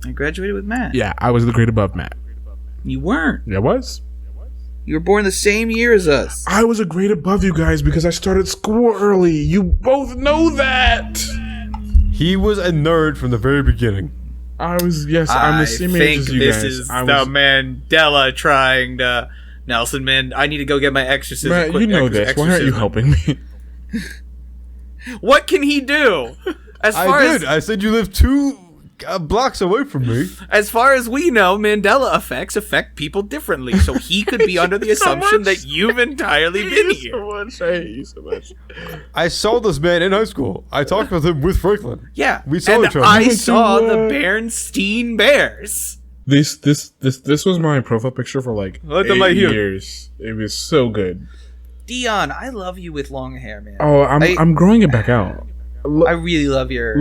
I graduated with Matt. Yeah, I was the grade above Matt. You weren't. Yeah, I was. You were born the same year as us. I was a grade above you guys because I started school early. You both know that. He was a nerd from the very beginning. I'm the same age as you guys. I think this is the Mandela trying to... Nelson, man, I need to go get my exorcism. Matt, you know this. Why aren't you helping me? What can he do? I said you live 2 blocks away from me. As far as we know, Mandela effects affect people differently. So he could be under the assumption that you've entirely been here. I hate you so much. I saw this man in high school. I talked with him with Franklin. Yeah. We saw and each other. I We went saw to, the Bernstein Bears. This was my profile picture for like Let the light 8 here. years. It was so good. Deion, I love you with long hair, man. Oh, I'm growing it back out. I really love your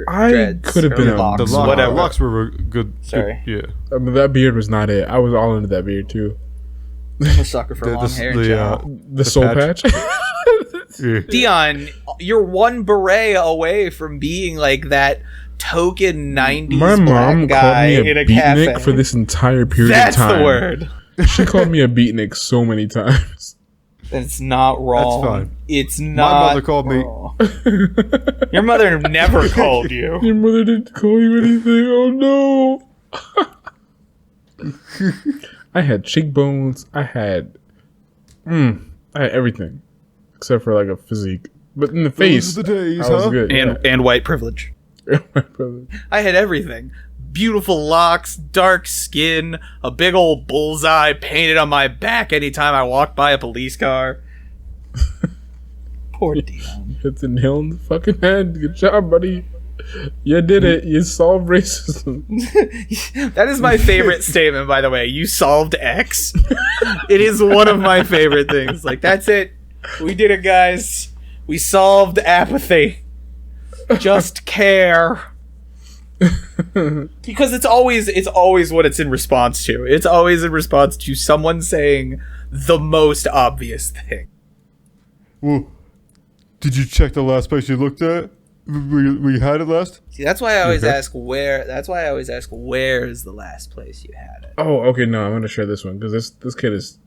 I dreads. could have or been a- locks, The whatever. locks were good. Sorry. Good, I mean, that beard was not it. I was all into that beard too. I'm a sucker for long hair in the, general. The soul patch. yeah. Deion, you're one beret away from being like that token 90s My mom black called guy me a in a cafe. beatnik for this entire period That's of time. the word. She called me a beatnik so many times. It's not wrong. That's fine. It's My not. mother called me. wrong. Your mother never called you. Your mother didn't call you anything. Oh no. I had cheekbones. I had everything except for like a physique. But in the face, Those are the days, I was huh? good. And white privilege. Yeah. My brother. I had everything. Beautiful locks, dark skin, a big old bullseye painted on my back anytime I walked by a police car. Poor Deion. Hit the nail in the fucking head. Good job, buddy. You did it. You solved racism. That is my favorite statement, by the way. You solved X. It is one of my favorite things. Like, that's it. We did it, guys. We solved apathy. Just care. Because it's always what it's in response to. It's always in response to someone saying the most obvious thing. Well, did you check the last place you looked at? We had it last. See, that's why I always Okay. ask where. That's why I always ask where is the last place you had it. Oh, okay. No, I'm gonna share this one because this kid is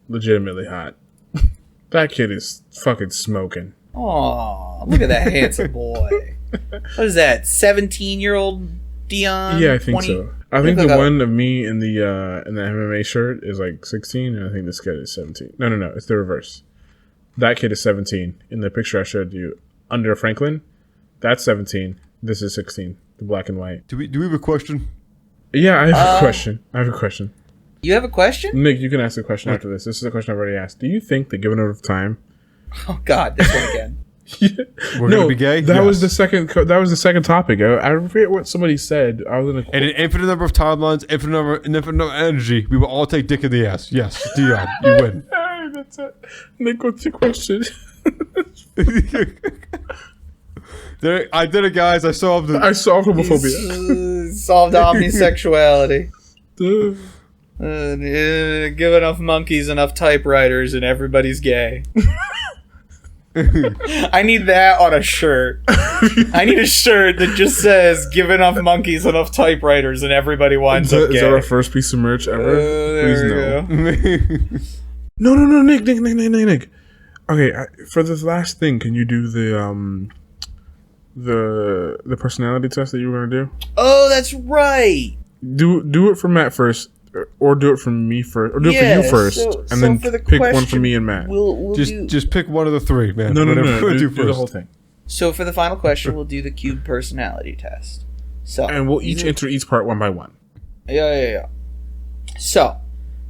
legitimately hot. That kid is fucking smoking. Aw, look at that handsome boy. What is that? 17-year-old Deion? Yeah, I think 20? so. I think Look the up. one of me in the MMA shirt is like 16, and I think this kid is 17. No, it's the reverse. That kid is 17 in the picture I showed you under Franklin. That's 17. This is 16. The black and white. Do we have a question? Yeah, I have a question. You have a question? Nick, you can ask the question after this. This is a question I've already asked. Do you think that given enough time? Oh God, this one again. We're gonna be gay. That Yes. was the second. That was the second topic. I forget what somebody said. I was in a. And an infinite number of timelines, infinite number of energy. We will all take dick in the ass. Yes, Deion, you win. Hey, that's it. Nick, what's your question? I did it, guys. I solved it. I saw homophobia. Solved omnisexuality. Duh. Give enough monkeys enough typewriters and everybody's gay. I need that on a shirt. I need a shirt that just says "Give enough monkeys enough typewriters and everybody winds up gay." Is that our first piece of merch ever? There Please we no. go. No, Nick. Okay, for this last thing, can you do the personality test that you were gonna do? Oh, that's right. Do it for Matt first, or do it for me first, or do it for you first, and then for the pick one for question, me and Matt. We'll just pick one of the three, man. No. Whatever Do first. the whole thing, So for the final question, we'll do the cube personality test. So and we'll each enter each part one by one. Yeah. So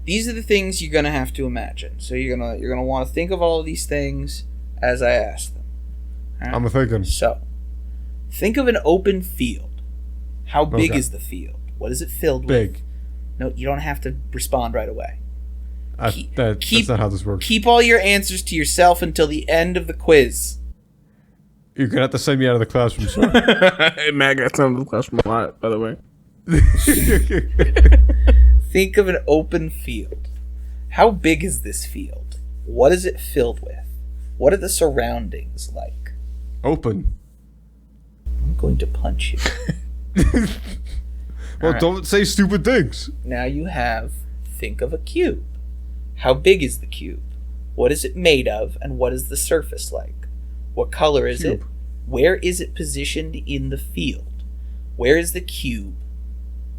these are the things you're gonna have to imagine. So you're gonna want to think of all of these things as I ask them. All right? I'm thinking. So think of an open field. How big Okay. is the field? What is it filled with? Big. No, you don't have to respond right away. That's not how this works. Keep all your answers to yourself until the end of the quiz. You're gonna have to send me out of the classroom. Sir. Hey, Matt got some of the classroom a lot, by the way. Think of an open field. How big is this field? What is it filled with? What are the surroundings like? Open. I'm going to punch you. Well, Alright. don't say stupid things. Now you have, think of a cube. How big is the cube? What is it made of, and what is the surface like? What color is it? Cube. Where is it positioned in the field? Where is the cube?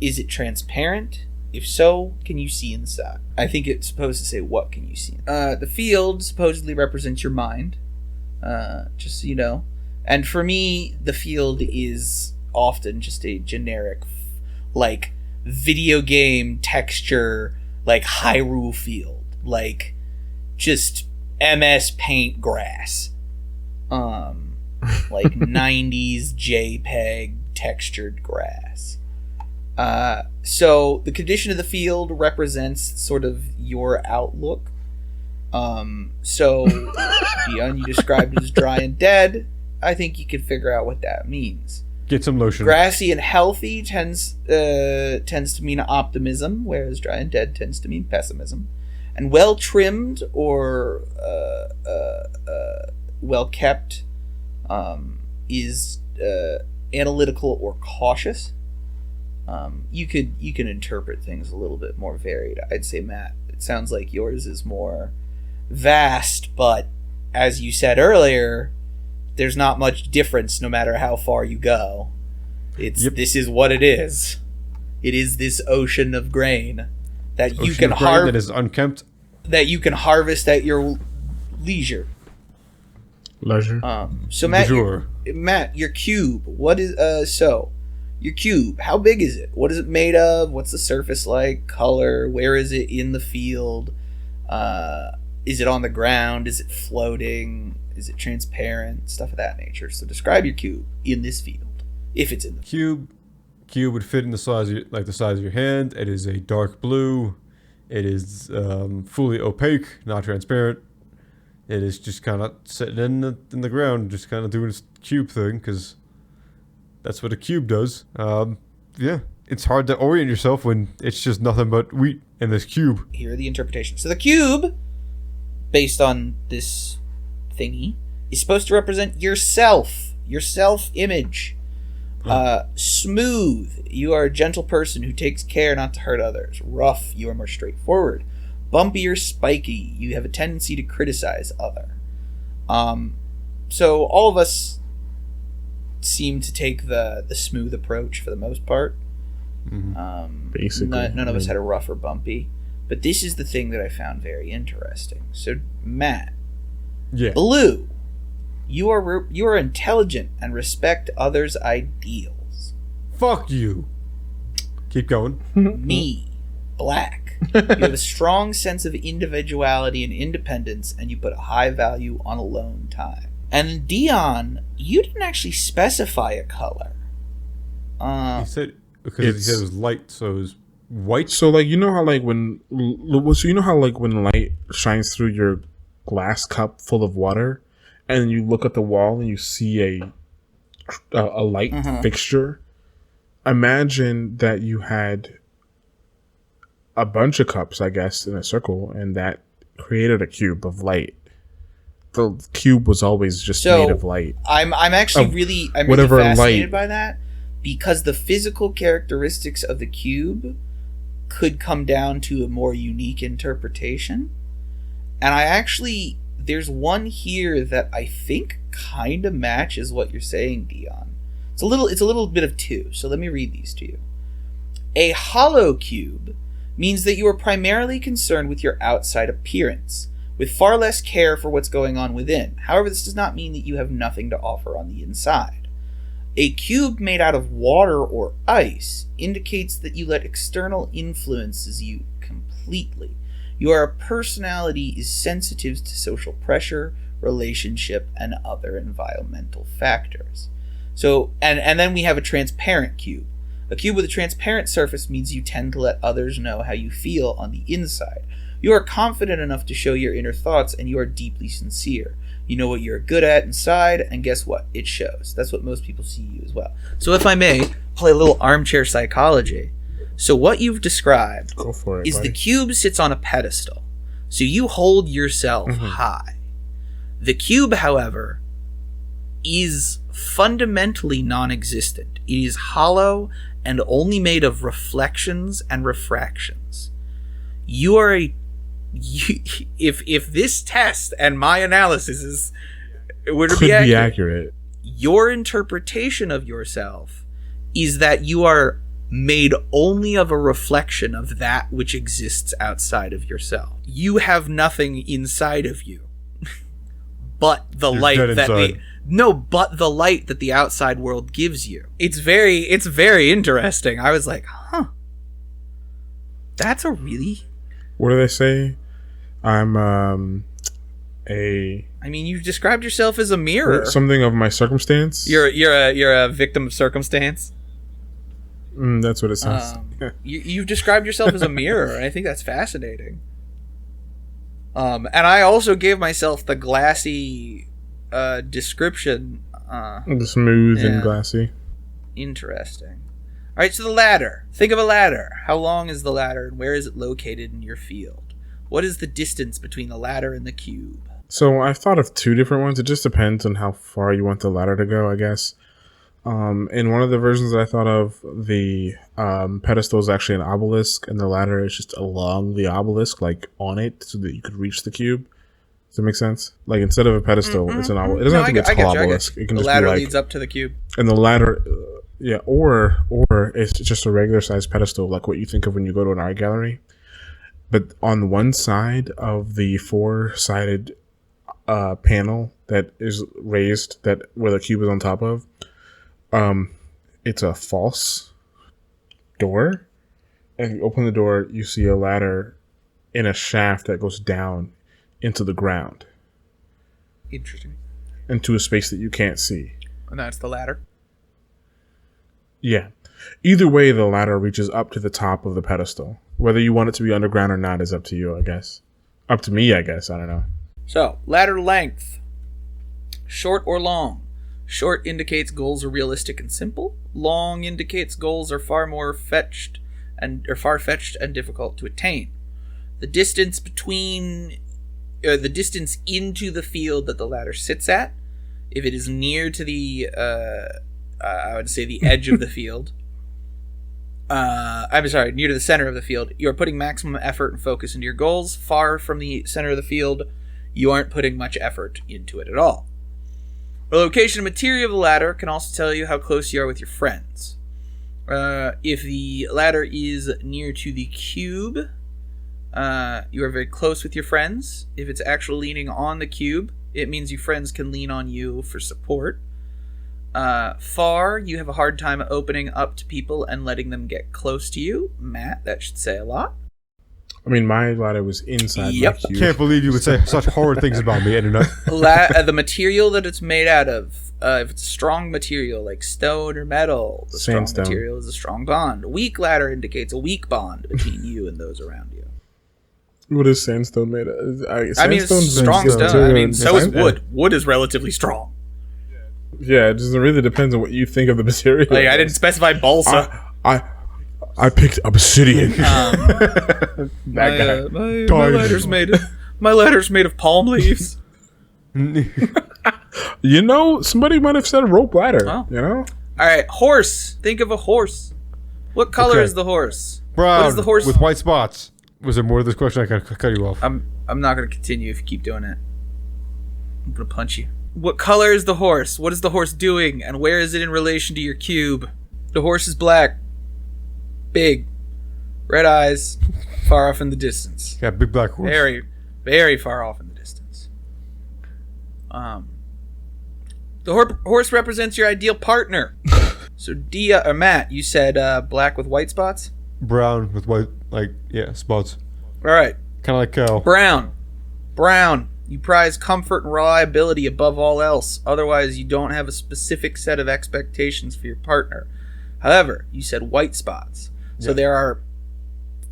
Is it transparent? If so, can you see inside? I think it's supposed to say, what can you see? The field supposedly represents your mind, just so you know. And for me, the field is often just a generic, like, video game texture, like Hyrule field, like just MS Paint grass, like 90s JPEG textured grass. So the condition of the field represents sort of your outlook. So Deion, you described it as dry and dead. I think you can figure out what that means. Get some lotion. Grassy and healthy tends to mean optimism, whereas dry and dead tends to mean pessimism. And well trimmed or well kept is analytical or cautious. You can interpret things a little bit more varied. I'd say, Matt, it sounds like yours is more vast, but as you said earlier, there's not much difference no matter how far you go. This is what it is. It is this ocean of grain that you can harvest, that is unkempt, that you can harvest at your leisure. So Matt, your cube. What is your cube? How big is it? What is it made of? What's the surface like? Color? Where is it in the field? Is it on the ground? Is it floating? Is it transparent? Stuff of that nature. So describe your cube in this field, if it's in the cube. Cube would fit in the size of the size of your hand. It is a dark blue. It is fully opaque, not transparent. It is just kind of sitting in the ground, just kind of doing its cube thing, because that's what a cube does. Yeah, it's hard to orient yourself when it's just nothing but wheat in this cube. Here are the interpretations. So the cube, based on this thingy, is supposed to represent yourself, your self-image. Smooth, you are a gentle person who takes care not to hurt others. Rough, you are more straightforward. Bumpy or spiky, you have a tendency to criticize other. So all of us seem to take the smooth approach for the most part. Basically, none of us had a rough or bumpy. But this is the thing that I found very interesting. So Matt, blue, you are intelligent and respect others' ideals. Fuck you. Keep going. Me, black. You have a strong sense of individuality and independence, and you put a high value on alone time. And Deion, you didn't actually specify a color. He said because he said it was light, so it was white. So like you know how when light shines through your glass cup full of water, and you look at the wall and you see a light fixture. Imagine that you had a bunch of cups, I guess, in a circle, and that created a cube of light. The cube was always just made of light. I'm actually really fascinated by that, because the physical characteristics of the cube could come down to a more unique interpretation. And there's one here that I think kind of matches what you're saying, Deion. It's a little bit of two, so let me read these to you. A hollow cube means that you are primarily concerned with your outside appearance, with far less care for what's going on within. However, this does not mean that you have nothing to offer on the inside. A cube made out of water or ice indicates that you let external influences you completely. Your personality is sensitive to social pressure, relationship, and other environmental factors. So, and then we have a transparent cube. A cube with a transparent surface means you tend to let others know how you feel on the inside. You are confident enough to show your inner thoughts, and you are deeply sincere. You know what you're good at inside, and guess what? It shows. That's what most people see you as well. So if I may play a little armchair psychology. So what you've described is the cube sits on a pedestal. So you hold yourself high. The cube, however, is fundamentally non-existent. It is hollow and only made of reflections and refractions. You are if this test and my analysis were to be accurate, your interpretation of yourself is that you are made only of a reflection of that which exists outside of yourself. You have nothing inside of you but the light that the light that the outside world gives you. It's very interesting. I was like, that's a really... What do they say? I mean, you've described yourself as a mirror. Something of my circumstance. You're a victim of circumstance. That's what it says. You've described yourself as a mirror, and I think that's fascinating. And I also gave myself the glassy description. Smooth and glassy. Interesting. All right, so the ladder. Think of a ladder. How long is the ladder, and where is it located in your field? What is the distance between the ladder and the cube? So I've thought of two different ones. It just depends on how far you want the ladder to go, I guess. In one of the versions that I thought of, the pedestal is actually an obelisk, and the ladder is just along the obelisk, like on it, so that you could reach the cube. Does that make sense? Like, instead of a pedestal, it's an obelisk. It doesn't have to be a tall obelisk. It can just be like... The ladder leads up to the cube. And the ladder... Yeah, or it's just a regular sized pedestal, like what you think of when you go to an art gallery. But on one side of the 4-sided panel that is raised, that where the cube is on top of, it's a false door. And if you open the door, you see a ladder in a shaft that goes down into the ground. Interesting. Into a space that you can't see. And that's the ladder? Yeah. Either way, the ladder reaches up to the top of the pedestal. Whether you want it to be underground or not is up to you, I guess. Up to me, I guess. I don't know. So, ladder length. Short or long? Short indicates goals are realistic and simple. Long indicates goals are far-fetched and difficult to attain. The distance between... the distance into the field that the ladder sits at, if it is near to the... I would say the edge of the field. Near to the center of the field. You are putting maximum effort and focus into your goals. Far from the center of the field, you aren't putting much effort into it at all. The location and material of the ladder can also tell you how close you are with your friends. If the ladder is near to the cube, you are very close with your friends. If it's actually leaning on the cube, it means your friends can lean on you for support. Far, you have a hard time opening up to people and letting them get close to you. Matt, that should say a lot. I mean, my ladder was inside my cube. I can't believe you would say such horrid things about me, internet. The material that it's made out of, if it's a strong material like stone or metal, the strong material is a strong bond. A weak ladder indicates a weak bond between you and those around you. What is sandstone made of? It's strong stone. I mean, so is wood. Wood is relatively strong. Yeah, it just really depends on what you think of the material. Like, I didn't specify balsa. I picked obsidian. My ladder's made of palm leaves. You know, somebody might have said a rope ladder. Oh. You know. All right, horse. Think of a horse. What color is the horse? Brown. What is the horse with white spots? Was there more to this question? I can cut you off. I'm not going to continue if you keep doing it. I'm going to punch you. What color is the horse? What is the horse doing? And where is it in relation to your cube? The horse is black. Big. Red eyes. Far off in the distance. Yeah, big black horse. Very, very far off in the distance. The horse represents your ideal partner. So, Matt, you said black with white spots? Brown with white, spots. All right. Kind of like cow. Brown. You prize comfort and reliability above all else. Otherwise, you don't have a specific set of expectations for your partner. However, you said white spots. So there are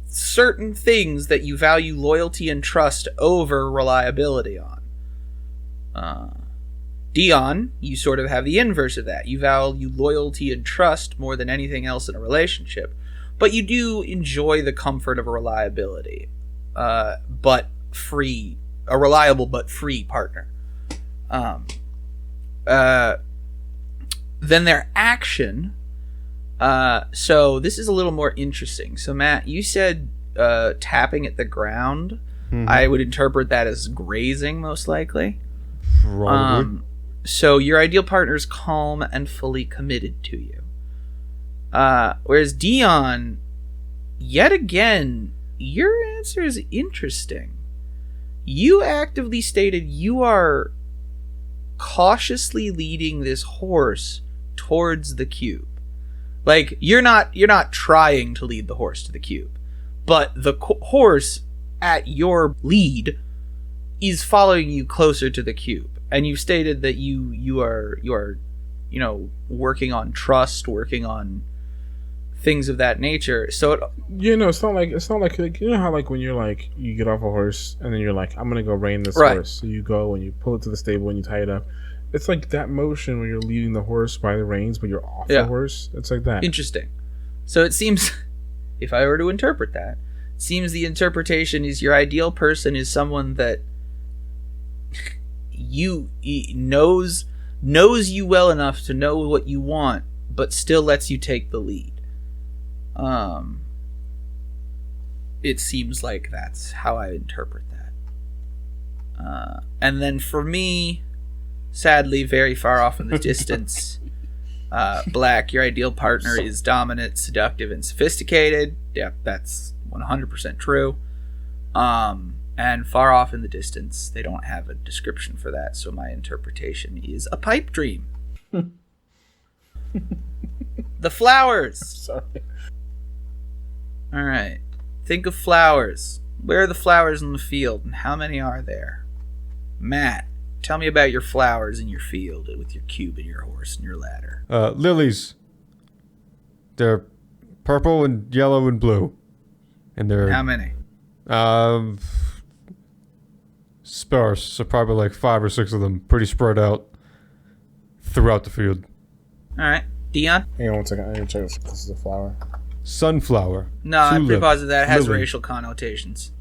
certain things that you value loyalty and trust over reliability on. Deion, you sort of have the inverse of that. You value loyalty and trust more than anything else in a relationship. But you do enjoy the comfort of a reliability. A reliable but free partner. Then their action. So this is a little more interesting. So Matt, you said tapping at the ground. Mm-hmm. I would interpret that as grazing, most likely. Probably. So your ideal partner is calm and fully committed to you. Whereas Deion, yet again, your answer is interesting. You actively stated you are cautiously leading this horse towards the cube. Like, you're not trying to lead the horse to the cube, but the horse at your lead is following you closer to the cube. And you stated that you are working on trust, working on things of that nature. So it's not like you know how like when you're like you get off a horse and then you're like, I'm gonna go rein this Right. horse. So you go and you pull it to the stable and you tie it up. It's like that motion when you're leading the horse by the reins, but you're off the horse. It's like that. Interesting. So it seems, if I were to interpret that, it seems the interpretation is your ideal person is someone that knows you well enough to know what you want, but still lets you take the lead. It seems like that's how I interpret that. And then for me, sadly, very far off in the distance, Black, your ideal partner is dominant, seductive, and sophisticated. Yep, that's 100% true. And far off in the distance, they don't have a description for that, so my interpretation is a pipe dream. The flowers. Sorry. All right. Think of flowers. Where are the flowers in the field, and how many are there? Matt, tell me about your flowers in your field with your cube and your horse and your ladder. Lilies. They're purple and yellow and blue. And they're... How many? Sparse. So probably like 5 or 6 of them. Pretty spread out throughout the field. All right. Deion? Hang on one second. I need to check if this is a flower. Sunflower. No, I'm pretty tulip, positive that has lily. racial connotations.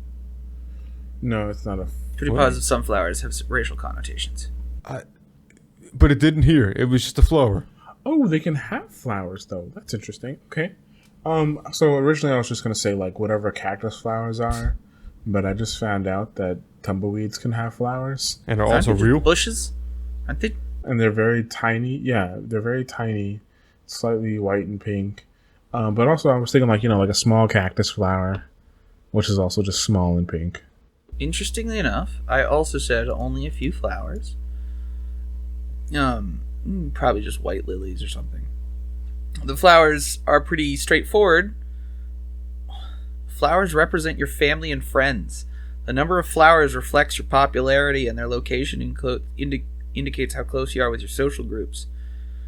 No, it's not a. Pretty What? positive sunflowers have racial connotations. But it didn't here. It was just a flower. Oh, they can have flowers though. That's interesting. Okay. So originally I was just gonna say like whatever cactus flowers are, but I just found out that tumbleweeds can have flowers, And are also Aren't they real. just bushes? Aren't they? and they're very tiny. Yeah, they're very tiny, slightly white and pink. But also I was thinking like like a small cactus flower, which is also just small and pink. Interestingly enough, I also said only a few flowers. Probably just white lilies or something. The flowers are pretty straightforward. Flowers represent your family and friends. The number of flowers reflects your popularity, and their location indicates how close you are with your social groups.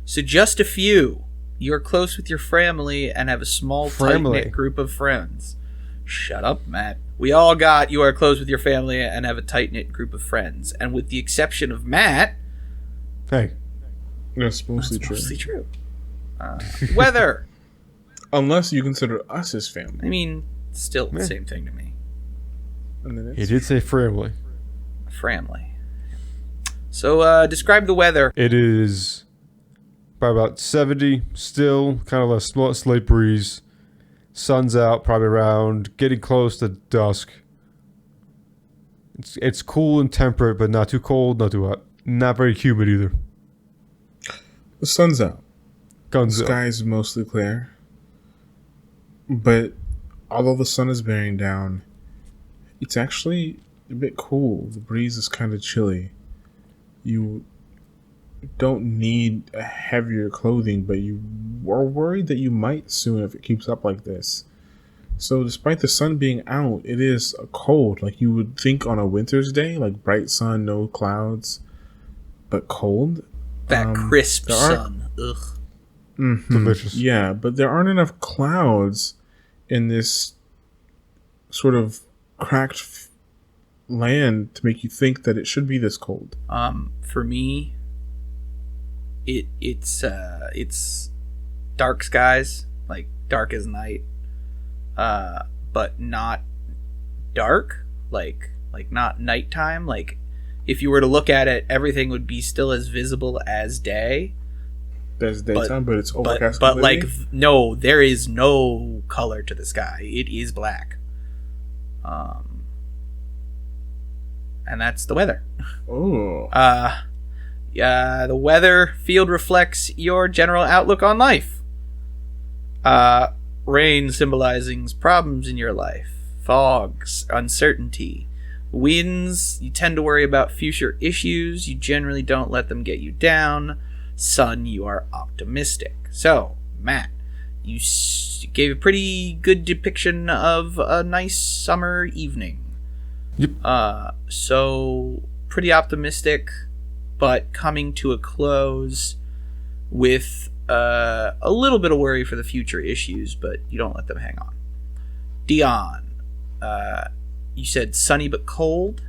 So just a few. You are close with your family and have a small, tight-knit group of friends. Shut up, Matt. We all got you are close with your family and have a tight-knit group of friends. And with the exception of Matt... Hey. That's mostly true. Mostly true. Weather. Unless you consider us as family. I mean, still the same thing to me. And then He it's did say family. Family. So, describe the weather. It is by about 70, still kind of a slight breeze. Sun's out, probably around getting close to dusk. It's cool and temperate, but not too cold, not too hot. Not very humid either. the sun's out. The Guns up. sky is mostly clear. But although the sun is bearing down, it's actually a bit cool. The breeze is kind of chilly. You don't need a heavier clothing, but you are worried that you might soon if it keeps up like this. So despite the sun being out, it is cold. Like you would think on a winter's day, like bright sun, no clouds, but cold. That crisp there are- sun. Ugh. Delicious. Yeah, but there aren't enough clouds in this sort of cracked land to make you think that it should be this cold. For me, it's dark skies, like dark as night, but not dark, like not nighttime. Like if you were to look at it, everything would be still as visible as day. There's daytime, but it's overcast. But like completely. no, there is no color to the sky. It is black. And that's the weather. Oh, Yeah, the weather field reflects your general outlook on life. Rain symbolizing problems in your life. Fogs, uncertainty. Winds, you tend to worry about future issues. You generally don't let them get you down. Sun, you are optimistic. So, Matt, you gave a pretty good depiction of a nice summer evening. Yep. So pretty optimistic, but coming to a close with a little bit of worry for the future issues, but you don't let them hang on. Deion, you said sunny but cold.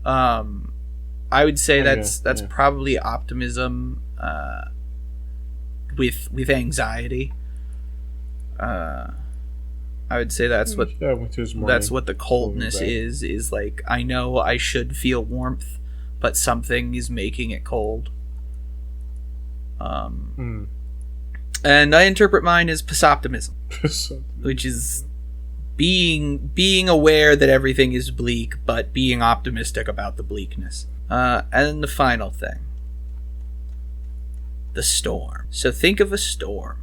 I would say that's probably optimism with anxiety. I would say that's what the coldness is like. I know I should feel warmth, but something is making it cold. And I interpret mine as pesoptimism, which is being aware that everything is bleak, but being optimistic about the bleakness. And then the final thing, the storm. So think of a storm.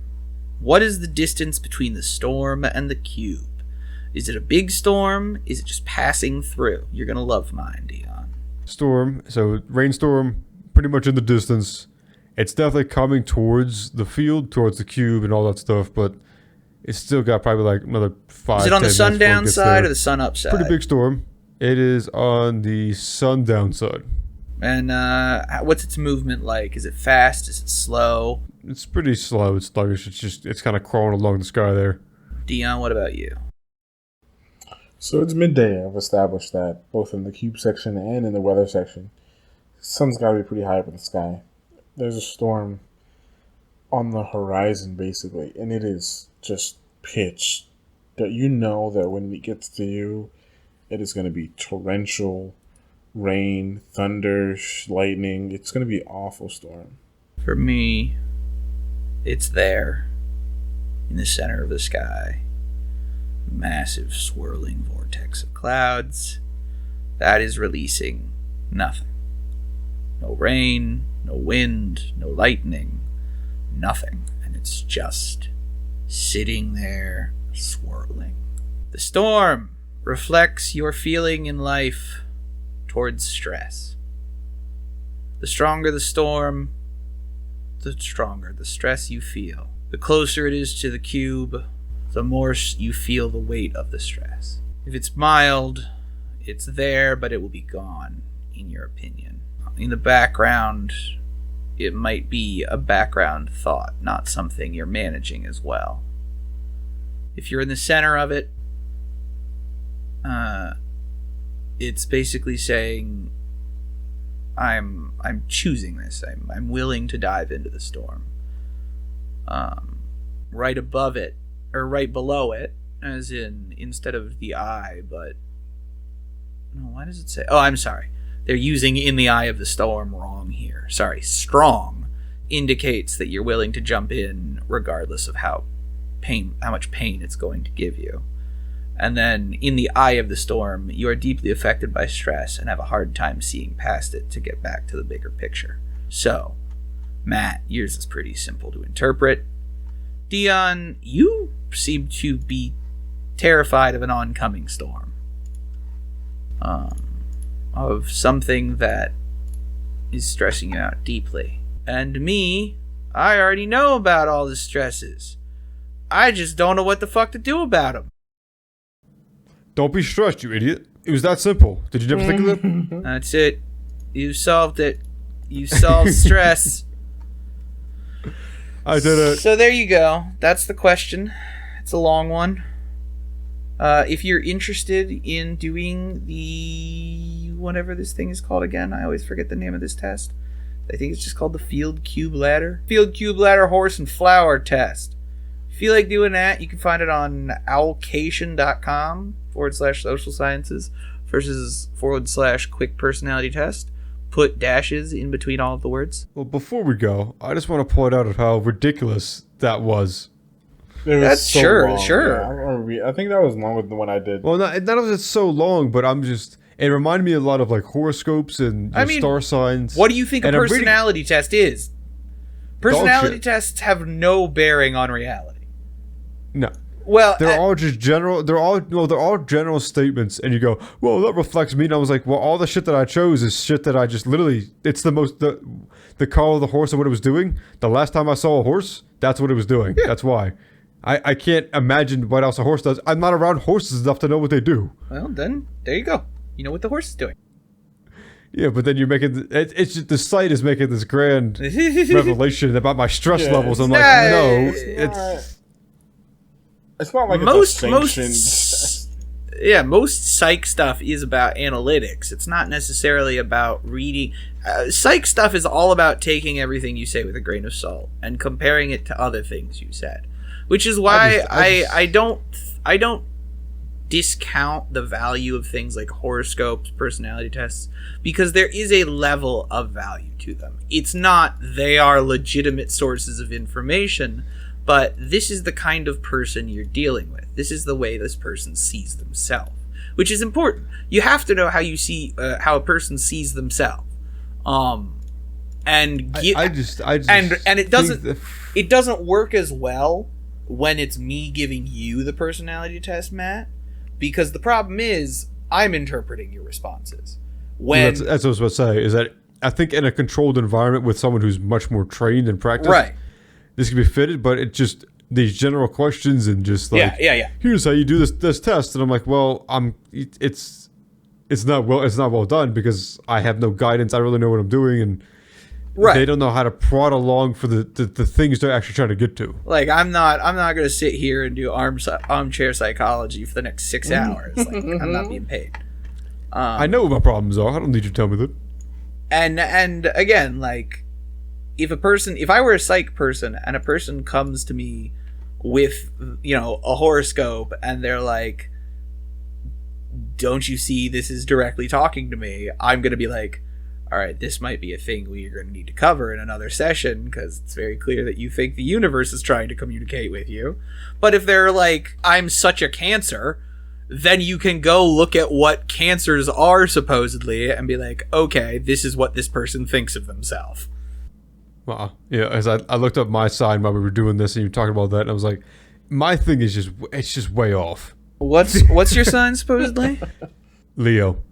What is the distance between the storm and the cube? Is it a big storm? Is it just passing through? You're going to love mine, Deion. Storm. So rainstorm, pretty much in the distance. It's definitely coming towards the field, towards the cube and all that stuff, but it's still got probably like another 5 Is it on the sundown side or the sun up side? Pretty big storm. It is on the sundown side. And what's its movement like? Is it fast? Is it slow? It's pretty slow. It's sluggish. It's kind of crawling along the sky there. Deion, what about you? So it's midday. I've established that both in the cube section and in the weather section. The sun's got to be pretty high up in the sky. There's a storm on the horizon, basically, and it is just pitch. That you know that when it gets to you, it is going to be torrential rain, thunder, lightning. It's going to be an awful storm. For me, it's there in the center of the sky. Massive swirling vortex of clouds that is releasing nothing. No rain, no wind, no lightning, nothing. And it's just sitting there swirling. The storm reflects your feeling in life towards stress. The stronger the storm, the stronger the stress you feel. The closer it is to the cube, the more you feel the weight of the stress. If it's mild, it's there, but it will be gone, in your opinion. In the background, it might be a background thought, not something you're managing as well. If you're in the center of it, it's basically saying, I'm choosing this. I'm willing to dive into the storm. Right above it, or right below it, as in, instead of the eye, but... No, why does it say... Oh, I'm sorry. They're using in the eye of the storm wrong here. Sorry, strong indicates that you're willing to jump in regardless of how much pain it's going to give you. And then, in the eye of the storm, you are deeply affected by stress and have a hard time seeing past it to get back to the bigger picture. So, Matt, yours is pretty simple to interpret. Deion, you seem to be terrified of an oncoming storm. Of something that is stressing you out deeply. And me, I already know about all the stresses. I just don't know what the fuck to do about them. Don't be stressed, you idiot. It was that simple. Did you never think of that? That's it. You solved it. You solved stress. I did it. So there you go. That's the question. It's a long one. If you're interested in doing the... whatever this thing is called again. I always forget the name of this test. I think it's just called the Field Cube Ladder. Field Cube Ladder Horse and Flower Test. If you feel like doing that, you can find it on owlcation.com/social sciences /quick personality test. Put dashes in between all of the words. Well, before we go, I just want to point out how ridiculous that was. That's so sure. Yeah, I think that was long with the one I did. Well, not only is it so long, but it reminded me a lot of like horoscopes and star signs. What do you think a personality test is? Personality tests have no bearing on reality. No. Well, they're all just general. They're all general statements, and you go, "Well, that reflects me." And I was like, "Well, all the shit that I chose is shit that I just literally. It's the call of the horse and what it was doing. The last time I saw a horse, that's what it was doing. Yeah. That's why. I can't imagine what else a horse does. I'm not around horses enough to know what they do. Well, then there you go. You know what the horse is doing. Yeah, but then you're making it's just, the site is making this grand revelation about my stress levels. I'm like, no, it's not like most it's most psych stuff is about analytics. It's not necessarily about reading. Psych stuff is all about taking everything you say with a grain of salt and comparing it to other things you said, which is why I don't discount the value of things like horoscopes, personality tests, because there is a level of value to them. It's not they are legitimate sources of information, but this is the kind of person you're dealing with. This is the way this person sees themselves, which is important. You have to know how you see how a person sees themselves. And it doesn't work as well when it's me giving you the personality test, Matt, because the problem is I'm interpreting your responses. That's what I was about to say, is that I think in a controlled environment with someone who's much more trained and practiced, right, this can be fitted, but it just these general questions and just like, here's how you do this test, and I'm like, well, it's not well done because I have no guidance. I don't really know what I'm doing, and they don't know how to prod along for the things they're actually trying to get to. Like I'm not going to sit here and do armchair psychology for the next 6 hours. Like I'm not being paid. I know what my problems are. I don't need you to tell me that. And again, like if I were a psych person and a person comes to me with, a horoscope and they're like, don't you see this is directly talking to me? I'm going to be like, all right, this might be a thing we're going to need to cover in another session because it's very clear that you think the universe is trying to communicate with you. But if they're like, I'm such a Cancer, then you can go look at what Cancers are supposedly and be like, okay, this is what this person thinks of themselves. Wow. Yeah, as I looked up my sign while we were doing this and you were talking about that, and I was like, my thing is just way off. What's your sign supposedly? Leo.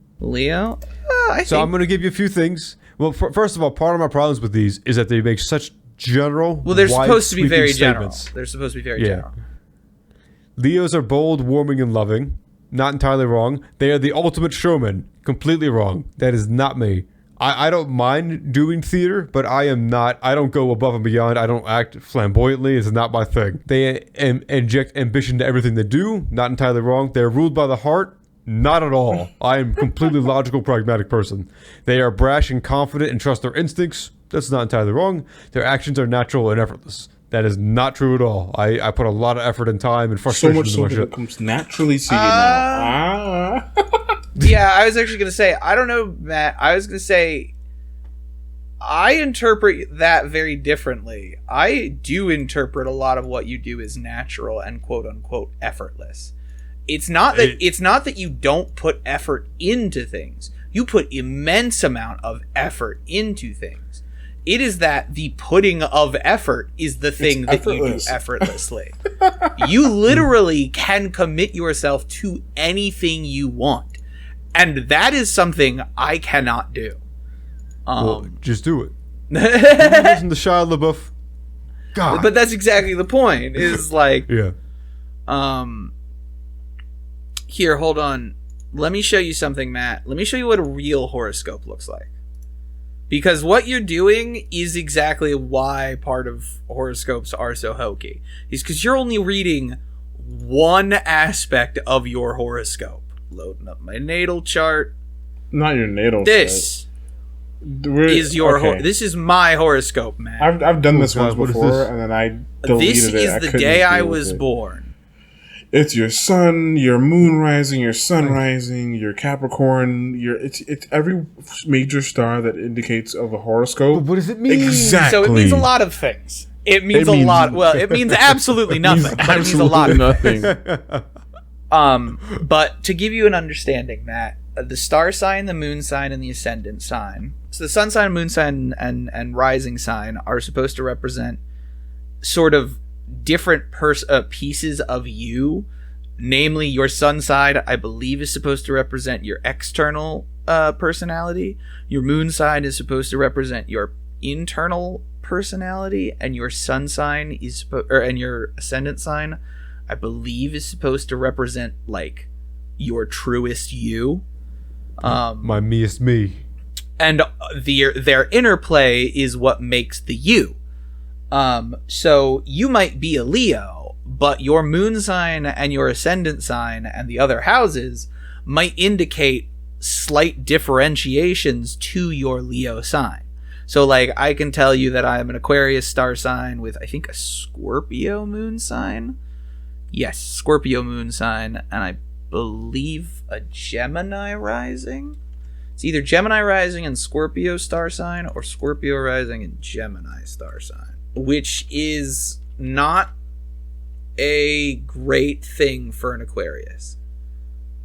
So I'm going to give you a few things. Well, first of all, part of my problems with these is that they make such general. Well, they're supposed to be very statements. general. They're supposed to be very general. Leos are bold, warming, and loving. Not entirely wrong. They are the ultimate showman. Completely wrong. That is not me. I don't mind doing theater, but I don't go above and beyond. I don't act flamboyantly. It's not my thing. They inject ambition to everything they do. Not entirely wrong. They're ruled by the heart. Not at all. I am completely logical, pragmatic person. They are brash and confident and trust their instincts. That's not entirely wrong. Their actions are natural and effortless. That is not true at all. I put a lot of effort and time and frustration into my shit. So much so that it comes naturally to you now. Yeah, I was actually going to say, I don't know, Matt. I was going to say, I interpret that very differently. I do interpret a lot of what you do as natural and quote unquote effortless. It's not that you don't put effort into things. You put immense amount of effort into things. It is that the putting of effort is the thing that you do effortlessly. You literally can commit yourself to anything you want. And that is something I cannot do. Well, just do it. Listen to Shia LaBeouf. God. But that's exactly the point. Is like, here, hold on. Let me show you something, Matt. Let me show you what a real horoscope looks like. Because what you're doing is exactly why part of horoscopes are so hokey. Is because you're only reading one aspect of your horoscope. Loading up my natal chart. Not your natal chart. This is your this is my horoscope, man. I've done this once before, and then I deleted it. This is the day I was born. It's your sun, your moon rising, your sun rising, your Capricorn. It's every major star that indicates of a horoscope. But what does it mean? Exactly. So it means a lot of things. It means a lot. Well, it means absolutely nothing. But it means a lot of nothing. But to give you an understanding, Matt, the star sign, the moon sign, and the ascendant sign. So the sun sign, moon sign, and rising sign are supposed to represent sort of different pieces of you. Namely, your sun side, I believe, is supposed to represent your external personality. Your moon sign is supposed to represent your internal personality, and your sun sign is and your ascendant sign, I believe, is supposed to represent like your truest you. My meest me. and their interplay is what makes the you. So you might be a Leo, but your moon sign and your ascendant sign and the other houses might indicate slight differentiations to your Leo sign. So, like, I can tell you that I'm an Aquarius star sign with, I think, a Scorpio moon sign. Yes, Scorpio moon sign, and I believe a Gemini rising. It's either Gemini rising and Scorpio star sign, or Scorpio rising and Gemini star sign, which is not a great thing for an Aquarius.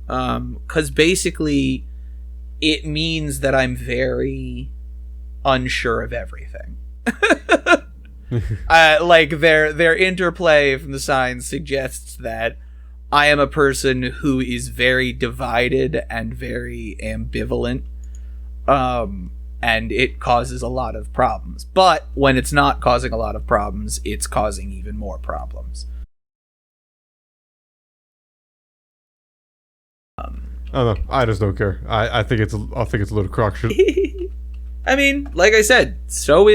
Because basically, it means that I'm very unsure of everything. Like their interplay from the signs suggests that I am a person who is very divided and very ambivalent, and it causes a lot of problems. But when it's not causing a lot of problems, it's causing even more problems. I don't know. I just don't care. I think it's a little crock shit. I mean, like I said, so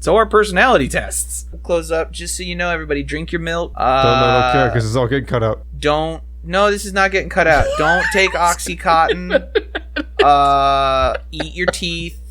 are personality tests. We'll close up just so you know, everybody, drink your milk. Don't care because it's all getting cut out. No, this is not getting cut out. Don't take Oxycontin. Eat your teeth.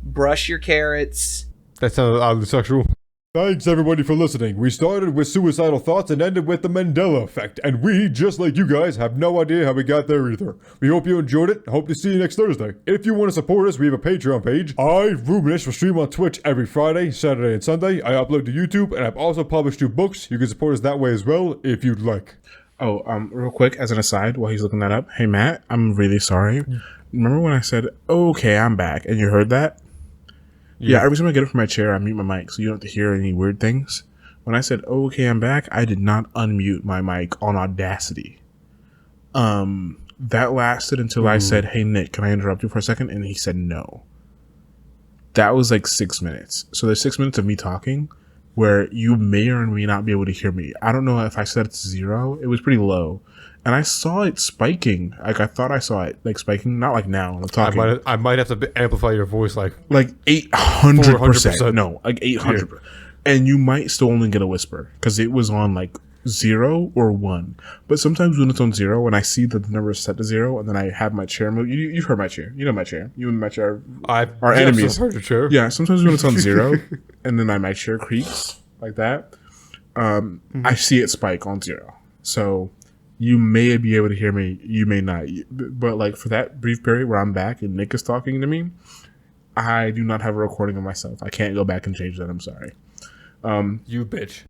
Brush your carrots. That sounded oddly sexual. Thanks everybody for listening. We started with suicidal thoughts and ended with the Mandela effect, and we, just like you guys, have no idea how we got there either. We hope you enjoyed it. Hope to see you next Thursday. If you want to support us, we have a Patreon page. Rhuminus, will stream on Twitch every Friday, Saturday, and Sunday. I upload to YouTube, and I've also published 2 books. You can support us that way as well, if you'd like. Oh, real quick, as an aside, while he's looking that up, hey Matt, I'm really sorry. Remember when I said, "Okay, I'm back," and you heard that? Yeah, every time I get up from my chair, I mute my mic so you don't have to hear any weird things. When I said, "Okay, I'm back," I did not unmute my mic on Audacity. That lasted until I said, "Hey Nick, can I interrupt you for a second?" And he said no. That was like 6 minutes. So there's 6 minutes of me talking where you may or may not be able to hear me. I don't know if I set it to 0. It was pretty low. And I saw it spiking. Like, I thought I saw it, like, spiking. Not like now when I'm talking. I might have to amplify your voice, like 800%. No, like 800%. Yeah. And you might still only get a whisper because it was on, like, 0 or 1. But sometimes when it's on 0, and I see that the number is set to 0, and then I have my chair move. You've heard my chair. You know my chair. You and my chair are enemies. I've heard your chair. Yeah, sometimes when it's on 0, and then my chair creaks like that, I see it spike on 0. So you may be able to hear me, you may not. But like for that brief period where I'm back and Nick is talking to me, I do not have a recording of myself. I can't go back and change that. I'm sorry. You bitch.